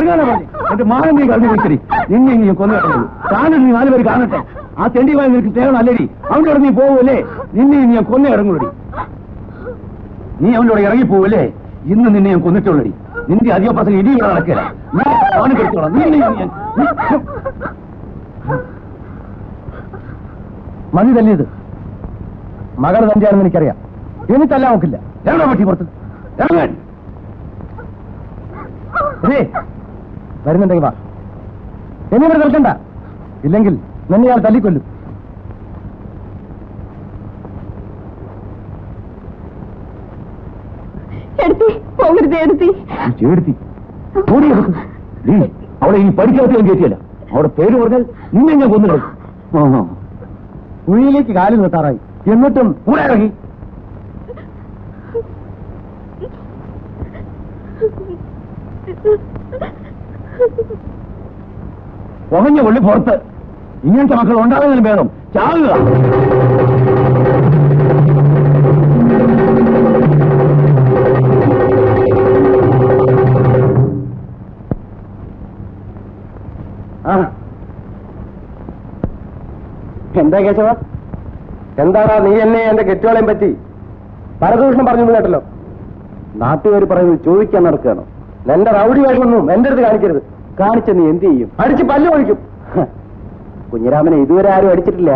എന്റെ മാനം നീ കളഞ്ഞു വിളിച്ചടി. നിന്നെ നീ കൊന്നു കിടന്നത് കാണുന്നു. നീ 4 പേര് കാണട്ടെ. ആ തെണ്ടിയുമായി നിനക്ക് സ്നേഹം അല്ലടി. അവൻ്റെ നീ പോവല്ലേ? നിന്നെ ഞാൻ കൊന്നു ഇറങ്ങുള്ളടി. നീ അവനോട് ഇറങ്ങിപ്പോവല്ലേ? ഇന്ന് നിന്നെ ഞാൻ കൊന്നിട്ടുള്ളടി. നിന്റെ അധിക പ്രസംഗം ഇടിയുടെ നടക്കില്ല. നീ അവന് കെടുത്തോളാം. മതി തല്ലിയത് മകൾ തന്നെയാണെന്ന് എനിക്കറിയാം. എന്നിട്ടല്ല നോക്കില്ല. എവിടെ പറ്റി പുറത്ത് ഇറങ്ങാൻ വരുന്നുണ്ടെങ്കിൽ വാ. എന്നിവിടെ നിൽക്കണ്ട. ഇല്ലെങ്കിൽ നിന്നെ ഞാൻ തല്ലിക്കൊല്ലും. അവിടെ ഇനി പഠിക്കാത്ത കയറ്റിയല്ല. അവിടെ പേര് പറഞ്ഞാൽ നിന്നെ ഞാൻ കൊന്നു. കുഴിയിലേക്ക് കാലിൽ നിർത്താറായി. എന്നിട്ടും കൂടെ ഇറങ്ങി. പുകഞ്ഞ കൊള്ളി പുറത്ത്. ഇങ്ങനത്തെ മക്കൾ ഉണ്ടാകുന്നതിന് ഭേദം ചാകുക. എന്താ കേശവ? എന്താടാ നീ എന്നെ എന്റെ കെട്ടുകളെയും പറ്റി പരദൂഷണം പറഞ്ഞു കേട്ടല്ലോ. നാട്ടുകാർ പറയുന്നത് ചോദിക്കാൻ നടക്കുകയാണോ? എന്റെ റൗഡി വേഷമൊന്നും എന്റെ അടുത്ത് കാണിക്കരുത്. കാണിച്ച നീ എന്ത് ചെയ്യും? അടിച്ച് പല്ല് ഒഴിക്കും. കുഞ്ഞിരാമനെ ഇതുവരെ ആരും അടിച്ചിട്ടില്ല.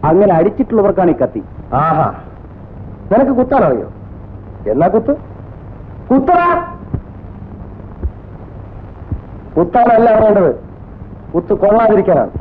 അങ്ങനെ അടിച്ചിട്ടുള്ളവർക്കാണ് ഈ കത്തി. ആഹാ, നിനക്ക് കുത്താനറിയോ? എന്നാ കുത്ത്. കുത്തറാ. കുത്താനല്ല വേണ്ടത്, കുത്ത് കൊള്ളാതിരിക്കാനാണ്.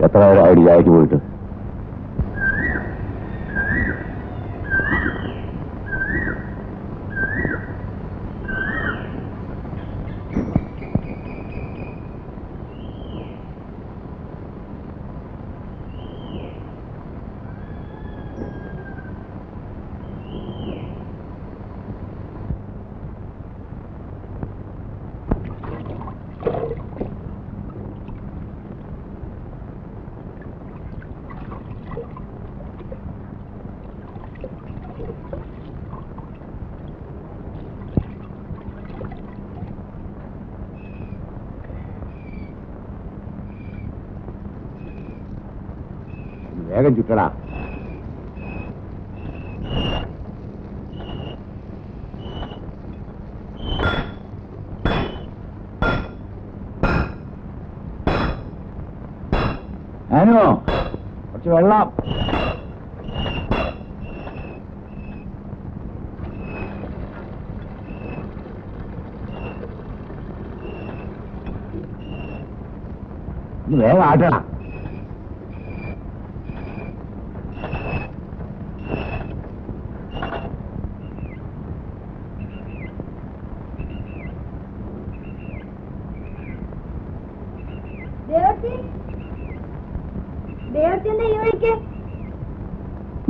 എത്ര ഐഡിയക്ക് പോയിട്ട് വേഗം ചുറ്റടാ. ഞാനോ കുറച്ച് വെള്ളം. വേഗം ആട്ടണം.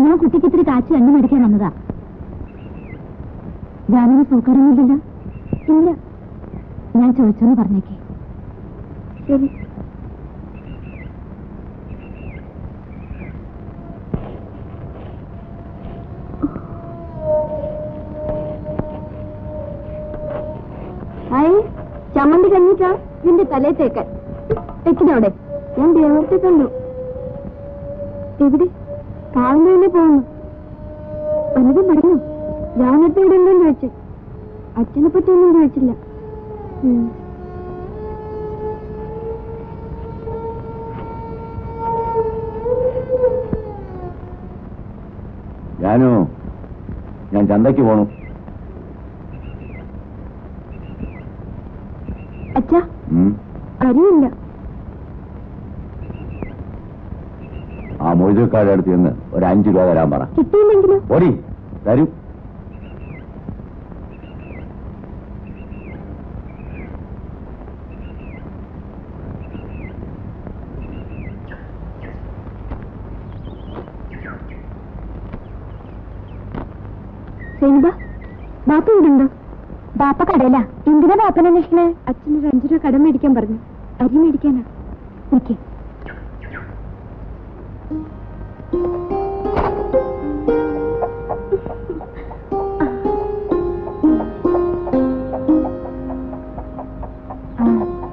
ഞാൻ കുട്ടിക്ക് ഇത്തിരി കാച്ചി എണ്ണ മേടിക്കാൻ വന്നതാ. ഞാനൊന്ന് സൂക്കാരൊന്നുമില്ലല്ലോ? ഇല്ല. ഞാൻ ചോദിച്ചോന്ന് പറഞ്ഞേക്കേ. ശരി. ഹായ്, ചമ്മന്തി കഞ്ഞിട്ടാ നിന്റെ തലേ തേക്കാൻ. തെക്കിനവിടെ ഞാൻ ദേവത്തെ കണ്ടു. എവിടെ? കാവിന്റെ തന്നെ പോകുന്നു. വല്ലതും പറഞ്ഞു? ഞാനത്തെ ഇവിടെ ഉണ്ടോന്ന് ചോദിച്ചു. അച്ഛനെ പറ്റി ഒന്നും ചോദിച്ചില്ല. ഞാനോ ഞാൻ ചന്തയ്ക്ക് പോണു. അച്ഛാ, അറിയില്ല. ആ മൊയ്തക്കാരുടെ അടുത്ത് നിന്ന് ഒരു 5 രൂപ തരാൻ പറ. കിട്ടിയില്ലെങ്കിലോ? ഓടി തരും. ബാപ്പ ഇവിടുണ്ടോ? ബാപ്പ കടയില. എന്തിനാ ബാപ്പനെ അന്വേഷിക്കണേ? അച്ഛനൊരു 5 രൂപ കടം മേടിക്കാൻ പറഞ്ഞു. അരി മേടിക്കാനാ. ഓക്കെ.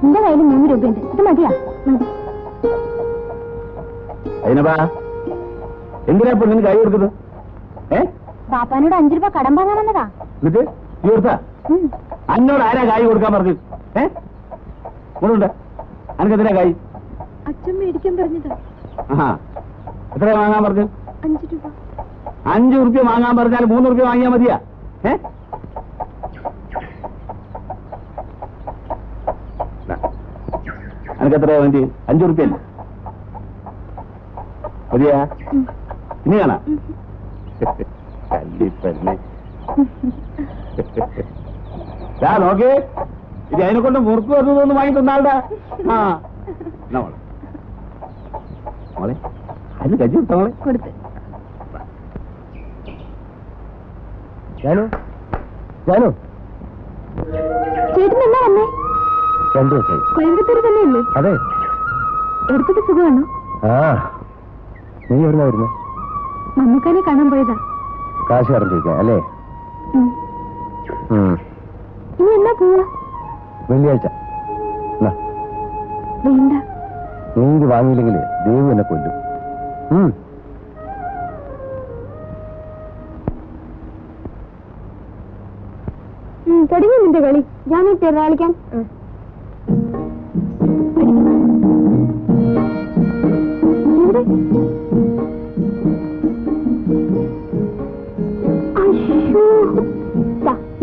എന്റെ കയ്യിൽ 3 രൂപയുണ്ട്. ഇത് മതിയാ? മതി. എന്തിനാ പെണ്ണിന് കൈ കൊടുക്കുന്നത്? ബാപ്പാനോട് 5 രൂപ കടം വാങ്ങാൻ വന്നതാ. എന്നിട്ട് നീ കൊടുത്താ? അന്നോട് ആരാ കായ് കൊടുക്കാൻ പറഞ്ഞു? കൊണ്ടുണ്ട്. അനക്കെന്തിനാ കായ്? അച്ഛൻ മേടിക്കാൻ പറഞ്ഞതാ. എത്രയാ വാങ്ങാൻ പറഞ്ഞു? 5 രൂപ. 5 റുപ്യ വാങ്ങാൻ പറഞ്ഞാൽ 3 റുപ്യ വാങ്ങിയാ മതിയാ? അനക്ക് എത്രയാ വേണ്ടി? 5 റുപ്യ മതിയാ? ഇനി കാണാ കല്ലിപ്പന്നെ. നോക്കേ, ഇത് അതിനെ കൊണ്ട് മുറുക്ക് വരുന്നതൊന്ന് വാങ്ങി തന്നാളുടെ. മോളെ അതിന് കജ്ജി കൊടുത്ത മോളെ കൊടുത്ത്. ജാനു, ജാനു, ചേട്ടൻ എന്നാ വന്നേ? 2 ദിവസമായി. കോയമ്പത്തൂർ തന്നെയല്ലേ? അതെ. എടുത്തിട്ട് സുഖമാണോ? നീ എവിടുന്നാ വരുന്നത്? മമ്മൂക്കാനെ കാണാൻ പോയതാ. കാശ് കറണ്ടിരിക്കാം അല്ലേ? ഇനി എന്നാ പോവാ? വെള്ളിയാഴ്ച. വേണ്ട. നീ ഇത് വാങ്ങിയില്ലെങ്കിൽ ദൈവം എന്നെ കൊല്ലും. തുടങ്ങി നിന്റെ കളി. ഞാൻ തിരുനാളിക്കാൻ.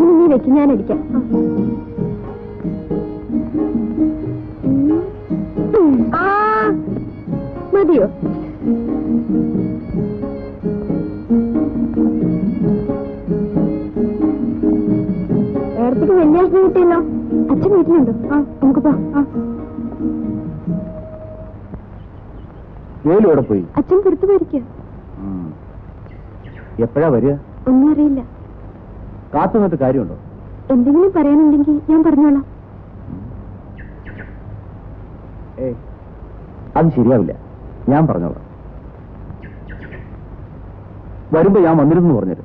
ഇനി നീ വെക്കും, ഞാൻ അടിക്കാം. മതിയോ? നേരത്തേക്ക് വെള്ളിയാഴ്ച കിട്ടിയല്ലോ. അച്ഛൻ വീട്ടിലുണ്ടോ? നമുക്ക് പോ. ജോലിയോടെ പോയി. അച്ഛൻ പുറത്തു പോയിരിക്കുക. എപ്പോഴാ വരിക? ഒന്നും അറിയില്ല. കാത്തു നിന്നിട്ട് കാര്യമുണ്ടോ? എന്തെങ്കിലും പറയാനുണ്ടെങ്കിൽ ഞാൻ പറഞ്ഞോളാം. അത് ശരിയാവില്ല, ഞാൻ പറഞ്ഞോളാം. വരുമ്പോ ഞാൻ വന്നിരുന്നു പറഞ്ഞത്.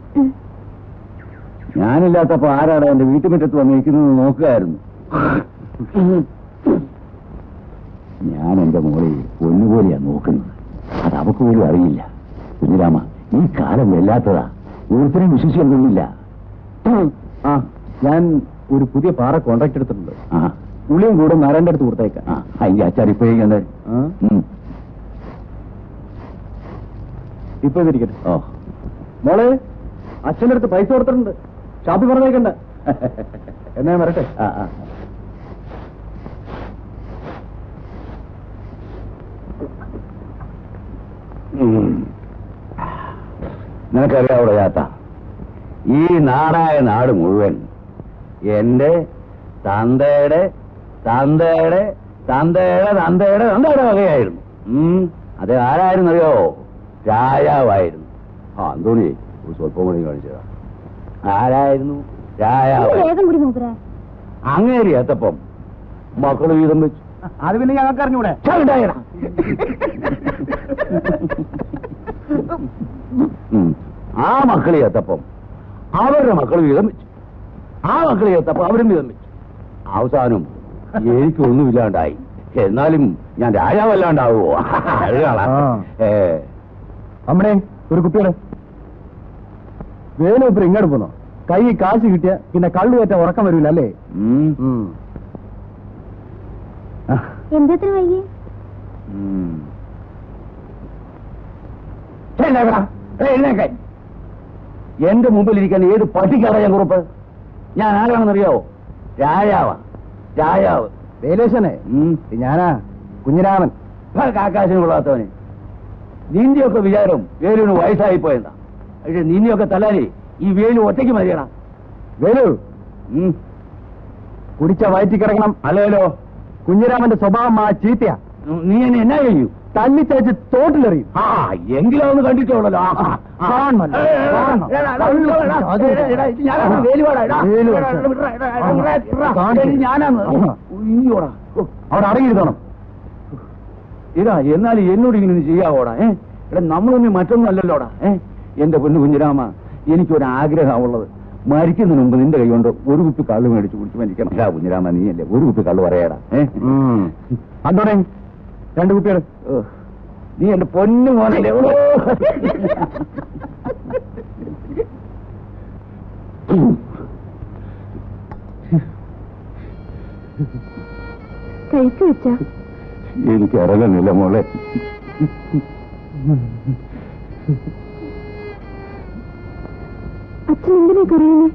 ഞാനില്ലാത്തപ്പോ ആരാണ് എന്റെ വീട്ടുമുറ്റത്ത് വന്നിരിക്കുന്നത് നോക്കുകയായിരുന്നു. ഞാൻ എന്റെ മോളെ ഒന്നുപോലെയാ നോക്കുന്നത്. അത് അവക്ക് പോലും അറിയില്ല. കുഞ്ഞിരാമ, ഈ കാലം വല്ലാത്തതാ, ഒരുത്തരും വിശ്വസിക്കൊന്നുമില്ല. ആ, ഞാൻ ഒരു പുതിയ പാറ കോൺട്രാക്ട് എടുത്തിട്ടുണ്ട്. ഉള്ളിയും കൂടെ നാരായണന്റെ അടുത്ത് കൊടുത്തേക്കാം. അതിന്റെ അച്ചാറിപ്പോഴേ ഇപ്പൊ ഇതിരിക്കട്ടെ. ഓ, മോളെ, അച്ഛൻ്റെ അടുത്ത് പൈസ കൊടുത്തിട്ടുണ്ട്, ഷാപ്പിൽ പറഞ്ഞേക്കണ്ട. എന്നാ ഞാൻ വരട്ടെ. നിനക്കറിയാവിടെ ചാത്ത, ഈ നാടായ നാട് മുഴുവൻ എന്റെ തന്തയുടെ തന്തയുടെ തന്തയുടെ തന്തയുടെ തന്തയുടെ വകയായിരുന്നു. അത് ആരായിരുന്നറിയോ? രാജാവായിരുന്നു. അന്തോണി ഒരു സ്വല്പം കൂടി കാണിച്ചതാ. ആരായിരുന്നു? രാജാവ്. അങ്ങേരി എത്തപ്പം മക്കള് വീതം വെച്ചു. അത് പിന്നെ ഞങ്ങൾക്ക് അറിഞ്ഞൂടെ? ആ മക്കളി എത്തപ്പം അവരുടെ മക്കൾ വീതം വെച്ചു. ആ മക്കളി എത്തപ്പം അവരും വീതം വെച്ചു. അവസാനം എനിക്കൊന്നുമില്ലാണ്ടായി. എന്നാലും ഞാൻ രാജാവല്ലാണ്ടാവുമോ? അമ്മടെ ഒരു കുട്ടിയുടെ വേണു ഇപ്പൊ ഇങ്ങോട്ട് പോന്നോ? കൈ കാശ് കിട്ടിയ പിന്നെ കള്ളു കയറ്റ ഉറക്കം വരൂല അല്ലേ? എന്തെത്ര വൈകി? എന്റെ മുമ്പിലിരിക്കാൻ ഏത് പട്ടിക്കാരാ ഞാൻ കുറുപ്പ്? ഞാൻ ആരാണെന്നറിയാവോ? രാജാവാ, രാജാവ്. വേലേശനെ ഞാനാ കുഞ്ഞിരാമൻ. കാക്കാശിന് കൊള്ളാത്തവനെ. നിന്റെയൊക്കെ വിചാരം വേലുവിന് വയസ്സായിപ്പോയെന്നാ. പക്ഷെ നിന്നെയൊക്കെ തല്ലാനേ ഈ വേലു ഒറ്റയ്ക്ക് മതിയടാ. വേലു കുടിച്ച വയറ്റി കിടക്കണം. അല്ലല്ലോ, കുഞ്ഞിരാമന്റെ സ്വഭാവം ആ ചീത്തയാ. നീ എന്നെ എന്നാ ചെയ്യൂ? തല്ലിച്ചേച്ച് തോട്ടിലെറിയും. എങ്കിലും ഒന്ന് കണ്ടിട്ടുള്ളല്ലോ. അവിടെ അടങ്ങിയിരുത്തണം. ഇതാ, എന്നാലും എന്നോട് ഇങ്ങനെ ചെയ്യാവോടാ? എടാ, നമ്മളൊന്നും മറ്റൊന്നും അല്ലല്ലോടാ. എന്റെ പൊന്നു കുഞ്ഞിരാമ, എനിക്കൊരാഗ്രഹമുള്ളത്, മരിക്കുന്നതിന് മുമ്പ് നിന്റെ കൈ കൊണ്ട് ഒരു കുപ്പി കള്ള് മേടിച്ച് കുടിച്ച് മരിക്കണം. കുഞ്ഞിരാമ, നീയല്ലേ ഒരു കുപ്പി കള്ള് പറയാടാ. അന്തോണേ, 2 കുപ്പികൾ. നീ എന്റെ പൊന്നു മോനല്ലേ. കഴിച്ചു വെച്ച എനിക്ക് ഇറങ്ങുന്നില്ല മോളെ. അച്ഛൻ എന്തിനാ കറിയുന്നേ?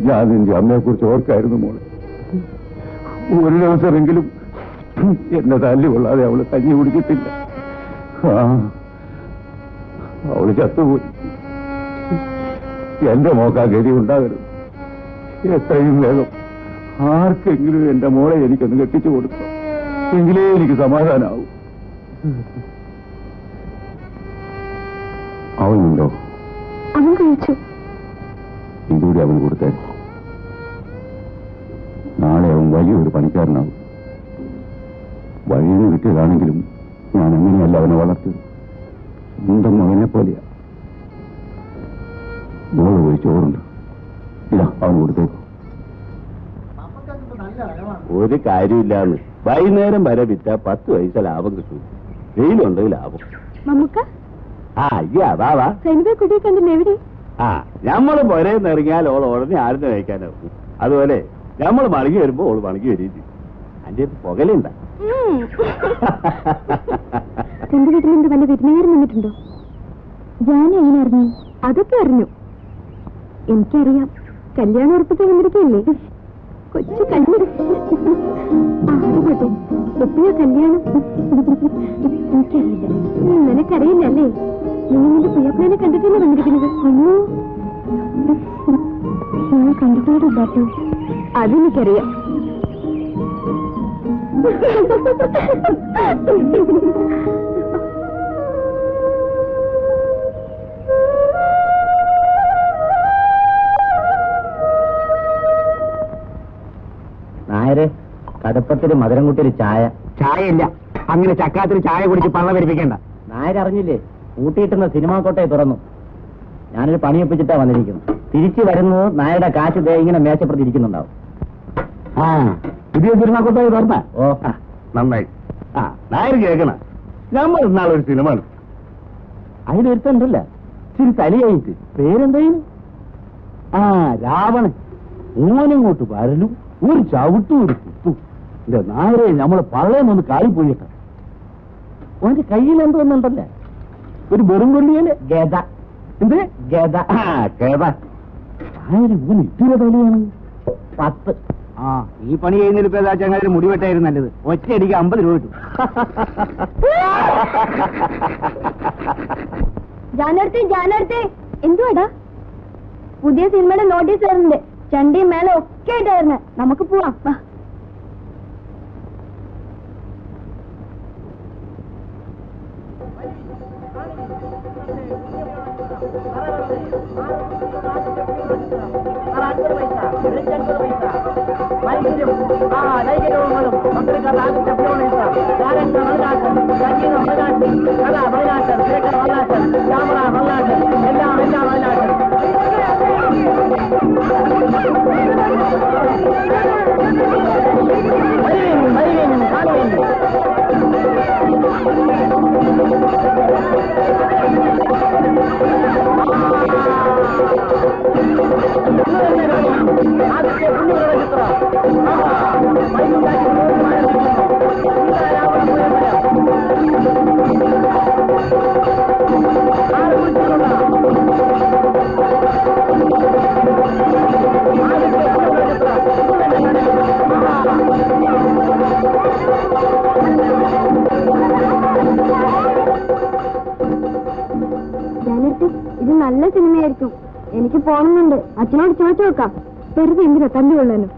ഞാൻ നിന്റെ അമ്മയെ കുറിച്ച് ഓർക്കായിരുന്നു മോളെ. ഒരു ദിവസമെങ്കിലും എന്നെ തല്ലി കൊള്ളാതെ അവള് കഞ്ഞി കുടിക്കത്തില്ല. അവള് ചത്തുപോയി. എന്റെ മോക്കാ ഗതി ഉണ്ടാകരുത്. എത്രയും വേഗം ആർക്കെങ്കിലും എന്റെ മോളെ എനിക്കൊന്ന് കെട്ടിച്ചു കൊടുക്കാം, എങ്കിലേ എനിക്ക് സമാധാനാവും. അവനുണ്ടോ? അവൻ കഴിച്ചു. ഇതുകൂടി അവൻ കൊടുത്തേ. നാളെ അവൻ വലിയൊരു പണിക്കാരനാവും. വഴിയിൽ നിന്ന് കിട്ടിയതാണെങ്കിലും ഞാൻ എങ്ങനെയല്ല അവനെ വളർത്തിയത്. സ്വന്തം മകനെ പോലെയാ. മോള് പോയി ചോറുണ്ട്, ഇതാ അവൻ കൊടുത്തേക്കും. ഒരു കാര്യമില്ലാന്ന്. വൈകുന്നേരം വരെ വിറ്റ 10 പൈസ ലാഭം കിട്ടും. വെയിലുണ്ട് ലാഭം. നമുക്ക് കുട്ടിയെ കണ്ടില്ല. എവിടെ? ഞമ്മള് പുരേന്ന് ഇറങ്ങിയാൽ ഓൾ ഉടനെ ആരും കഴിക്കാനാവും. അതുപോലെ ഞമ്മള് മടങ്ങി വരുമ്പോ ഓള് മടങ്ങി വരും. അതിന്റെ പുകലുണ്ട. എന്റെ വീട്ടിലെന്ത് വല്ല വിരുന്നുകാരൻ വന്നിട്ടുണ്ടോ? ഞാൻ എങ്ങനെ അറിഞ്ഞു? അതൊക്കെ അറിഞ്ഞു. എനിക്കറിയാം, കല്യാണം ഉറപ്പിക്കാൻ വന്നിരിക്കല്ലേ. കൊച്ചു കല്ല്. അതുപോട്ടെ, എപ്പോഴാ കല്യാണം? എനിക്കറിയില്ല. നിനക്കറിയില്ല അല്ലേ? നീ നിന്റെ പുയ്യപ്പനെ കണ്ടിട്ടല്ലേ വന്നിരിക്കുന്നത്? അയ്യോ, ഞാൻ കണ്ടിട്ടില്ലാട്ടോ. അതെനിക്കറിയാം. നായരെ, കടുപ്പത്തിന് മധുരം കൂട്ടി ഒരു ചായ. ചായയില്ല. അങ്ങനെ ചക്കാത്തിന് ചായ കുടിച്ച് പള്ള വരിപ്പിക്കണ്ട. നായരറിഞ്ഞില്ലേ, കൂട്ടിയിട്ടുന്ന സിനിമാ കോട്ടയെ തുറന്നു. ഞാനൊരു പണിയൊപ്പിച്ചിട്ടാ വന്നിരിക്കുന്നു. തിരിച്ചു വരുന്നത് നായരുടെ കാശ് ദേ ഇങ്ങനെ മേശപ്പുറത്ത് ഇരിക്കുന്നുണ്ടാവും. പുതിയ സിനിമാ കോട്ടയെ തുറന്ന? ഓ, നന്നായി. ആ നായർ കേൾക്കണ നമ്മൾ ഇന്നാളൊരു സിനിമ അതിലൊരുത്തണ്ടല്ല ഇച്ചിരി തലയായിട്ട് പേരെന്തായിരുന്നു ആ രാവണൻ ഓനിങ്ങോട്ട് വരലും ഒരു ചവിട്ടും ഒരു കുത്തും എന്റെ നായരെ നമ്മളെ പള്ളയെന്നൊന്ന് കാളിപ്പോയിട്ട ഓന്റെ കയ്യിൽ എന്തോന്നുണ്ടല്ലേ ഒരു വെറും കൊള്ളിയല്ലേ ഗത എന്ത് ഗത ആ ഗത നായര് ഓന് ഇത്തിരി തലയാണ് 10 ആ ഈ പണി ചെയ്യുന്നതിൽ ഇപ്പൊ ഏതാ ചങ്ങാതി മുടിവെട്ടായിരുന്നു നല്ലത് ഒറ്റയടിക്ക് 50 രൂപ കിട്ടും ജാനടുത്ത് എന്തുവാടാ പുതിയ സിനിമയുടെ നോട്ടീസ് വരുന്നുണ്ട് ചണ്ടിയും മേലെ ഒക്കെ ആയിട്ടായിരുന്നു നമുക്ക് പോവാം വാ. ഇത് നല്ല സിനിമയായിരിക്കും എനിക്ക് പോകണമെന്നുണ്ട് അച്ഛനോട് ചോദിച്ചു നോക്കാം വെറുതെ എന്തിനാ തല്ലുകൊള്ളാനും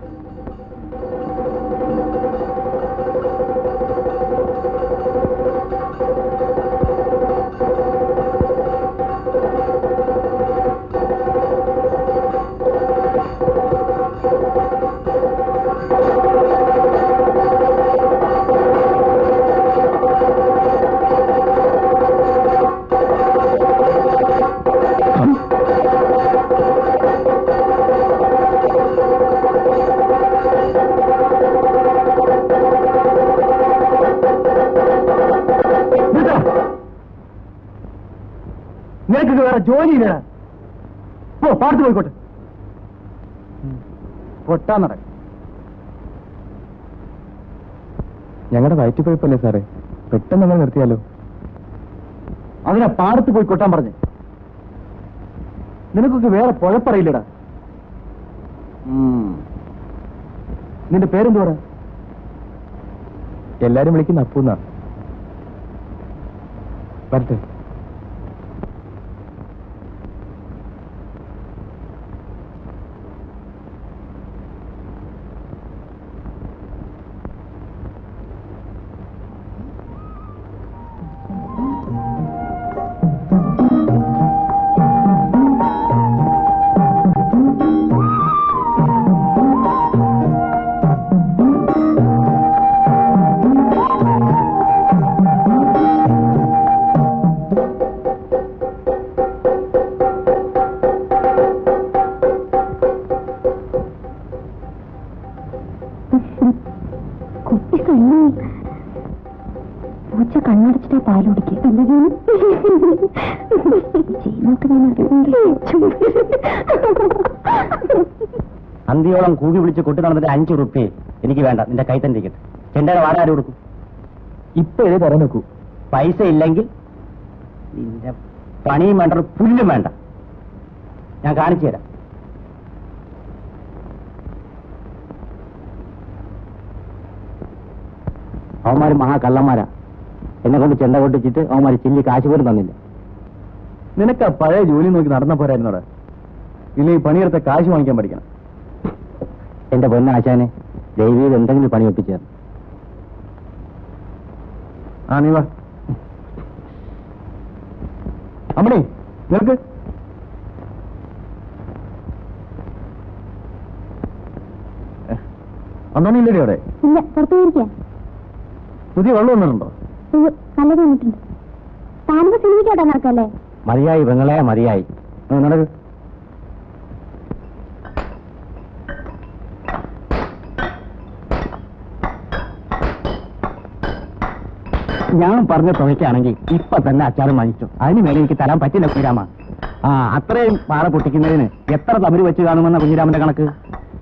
നിനക്ക് വേറെ ജോലിയില്ല പോ പാടത്ത് പോയിക്കോട്ടെ പൊട്ടാ നട ഞങ്ങളുടെ വയറ്റുപഴുപ്പല്ലേ സാറേ പെട്ടെന്ന് നമ്മൾ നിർത്തിയാലോ അതിനാ പാടത്ത് പോയി കൊട്ടാൻ പറഞ്ഞേ നിനക്കൊക്കെ വേറെ പൊഴപ്പറയില്ലടാ നിന്റെ പേരെന്തുവാ എല്ലാരും വിളിക്കുന്ന അപ്പൂന്നാ വരട്ടെ പൂച്ച കണ്ണടച്ചിട്ടേ പാല് കുടിക്കുക അന്തിയോളം കൂടി വിളിച്ച് കൊട്ടി നടന്നിട്ട് 5 റുപ്യ എനിക്ക് വേണ്ട നിന്റെ കൈ തന്നെ ഇരിക്കട്ടെ ചെണ്ടയുടെ വാടക ആര് കൊടുക്കും ഇപ്പൊ ഏത് തരാൻ നോക്കൂ പൈസ ഇല്ലെങ്കിൽ നിന്റെ പണിയും വേണ്ട ഒരു പുല്ലും വേണ്ട ഞാൻ കാണിച്ചു തരാം അവന്മാര് മഹാകള്ളന്മാരാ എന്നെ കൊണ്ട് ചെണ്ട കൊട്ടിച്ചിട്ട് അവന്മാര് ചില്ലി കാശ് പോലും തന്നില്ല നിനക്ക് ആ പഴയ ജോലി നോക്കി നടന്ന പോരായിരുന്നോടെ ഇല്ലെങ്കിൽ പണിയെടുത്ത കാശ് വാങ്ങിക്കാൻ പഠിക്കണം എന്റെ പൊന്നാശാനെ ദൈവീത് എന്തെങ്കിലും പണി ഒപ്പിച്ചേർന്നു ആ നീ വാ അമ്മണി നിനക്ക് അന്നോണി ഇല്ലടി അവിടെ ഇല്ല പുറത്തു പോയിരിക്കാം പുതിയ വെള്ളം വന്നിട്ടുണ്ടോ നല്ല തോന്നിട്ടുണ്ട് താനിപ്പോ സിനിമയ്ക്കോട്ടെ നടക്കല്ലേ മതിയായി പെങ്ങളെ മതിയായി നടക്ക് ഞാൻ പറഞ്ഞ തുകയ്ക്കാണെങ്കിൽ ഇപ്പൊ തന്നെ അച്ചാറും വാങ്ങിച്ചു. അതിന് മേലെ എനിക്ക് തരാൻ പറ്റില്ല കുഞ്ഞിരാമ. അത്രയും പാറ പൊട്ടിക്കുന്നതിന് എത്ര തമിഴ് വെച്ച് കാണുമെന്ന കുഞ്ഞിരാമന്റെ കണക്ക്?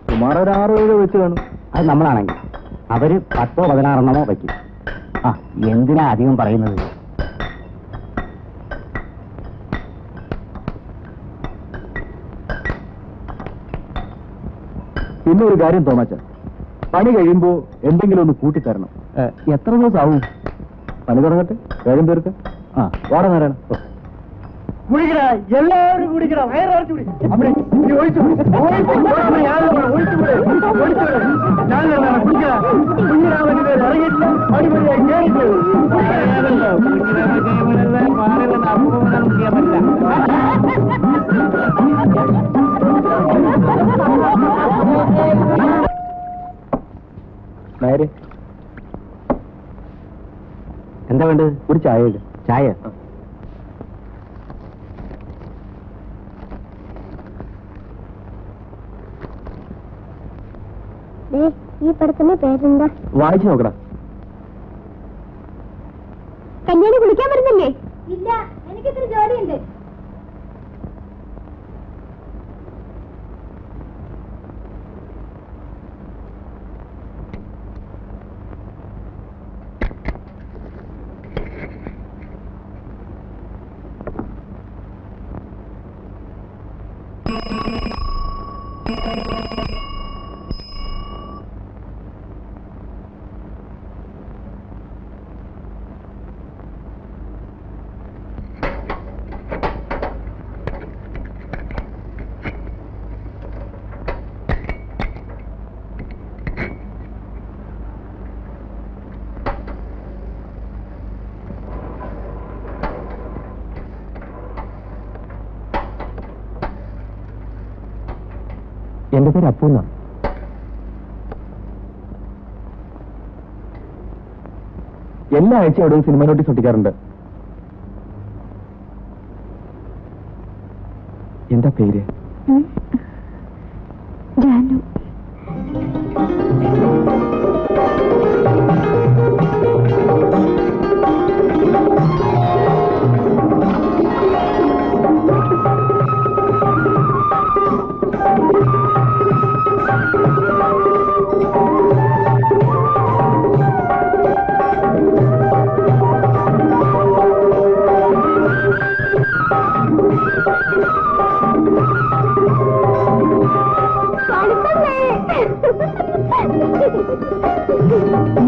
സുമാർ ഒരു 6-7 വെച്ച് കാണും. അത് നമ്മളാണെങ്കിൽ അവര് 10-16 വയ്ക്കും. എന്തിനാ അധികം പറയുന്നത്? പിന്നെ ഒരു കാര്യം തോമാച്ച, പണി കഴിയുമ്പോ എന്തെങ്കിലും ഒന്ന് കൂട്ടിത്തരണം. എത്ര ദിവസം ആവും? പണി തുടങ്ങട്ടെ, വേഗം തീർക്ക. വാട നേരാണ്. എല്ലാവരും കുടിക്കണ, വയറിറച്ചു നേരെ. എന്താ വേണ്ടത്? ഒരു ചായ ഇട്. ചായ? ഈ പടത്തിന്റെ പേരെന്താ? വായിച്ചു നോക്കടാ. കല്യാണി കുളിക്കാൻ വരുന്നില്ലേ? ഇല്ല, എനിക്കിത്ര ജോലിയുണ്ട്. എന്റെ പേര് അപ്പൂന്ന. എല്ലാ ആഴ്ച എവിടെയും സിനിമ നോട്ടീസ് ഒട്ടിക്കാറുണ്ട്. എന്താ പേര്? ജാനു.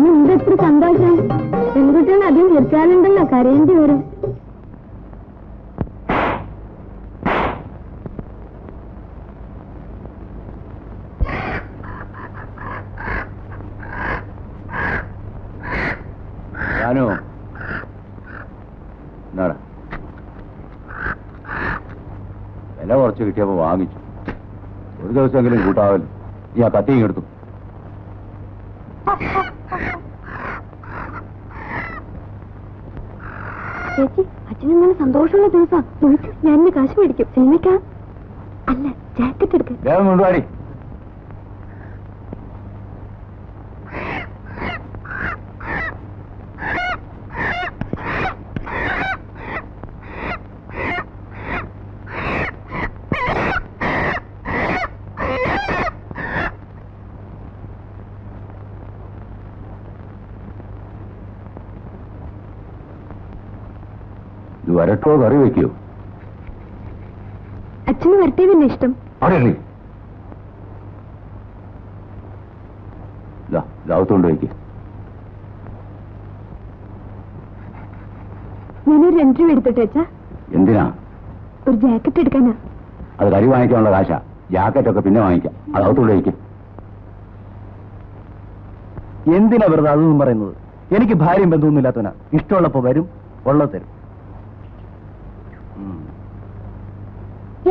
എന്തെത്ര സന്തോഷം. പെൺകുട്ടികൾ അധികം തീർക്കാനുണ്ടല്ലോ, കരയേണ്ടി വരും. വില കുറച്ച് കിട്ടിയപ്പോ വാങ്ങിച്ചു. ഒരു ദിവസമെങ്കിലും കൂട്ടാവല്ലോ. ഈ ആ കത്തി എടുത്തു. ചേച്ചി, അച്ഛനിങ്ങനെ സന്തോഷമുള്ള ദിവസം ഞാൻ കാശ് മേടിക്കും. സിനിമയ്ക്കാ അല്ല, ജാക്കറ്റ് എടുക്കാൻ. വേഗം കൊണ്ടുപാടി. ഇത് വരട്ടോ കറി വെക്കോ? അച്ഛന് വരട്ടേ തന്നെ ഇഷ്ടം. അവിടെ ലാവത്തോണ്ട് വയ്ക്ക്. ഞാനൊരു 2 രൂപ എടുത്തിട്ട് അച്ഛാ. എന്തിനാ? ഒരു ജാക്കറ്റ് എടുക്കാനാ. അത് കറി വാങ്ങിക്കാനുള്ള കാശാ. ജാക്കറ്റൊക്കെ പിന്നെ വാങ്ങിക്കാം. അത് അകത്തോണ്ട് വയ്ക്ക്. എന്തിനാ വെറുതെ അതൊന്നും പറയുന്നത്? എനിക്ക് ഭാര്യയും ബന്ധമൊന്നും ഇല്ലാത്തവനാ. ഇഷ്ടമുള്ളപ്പോ വരും, ഉള്ളത് തരും.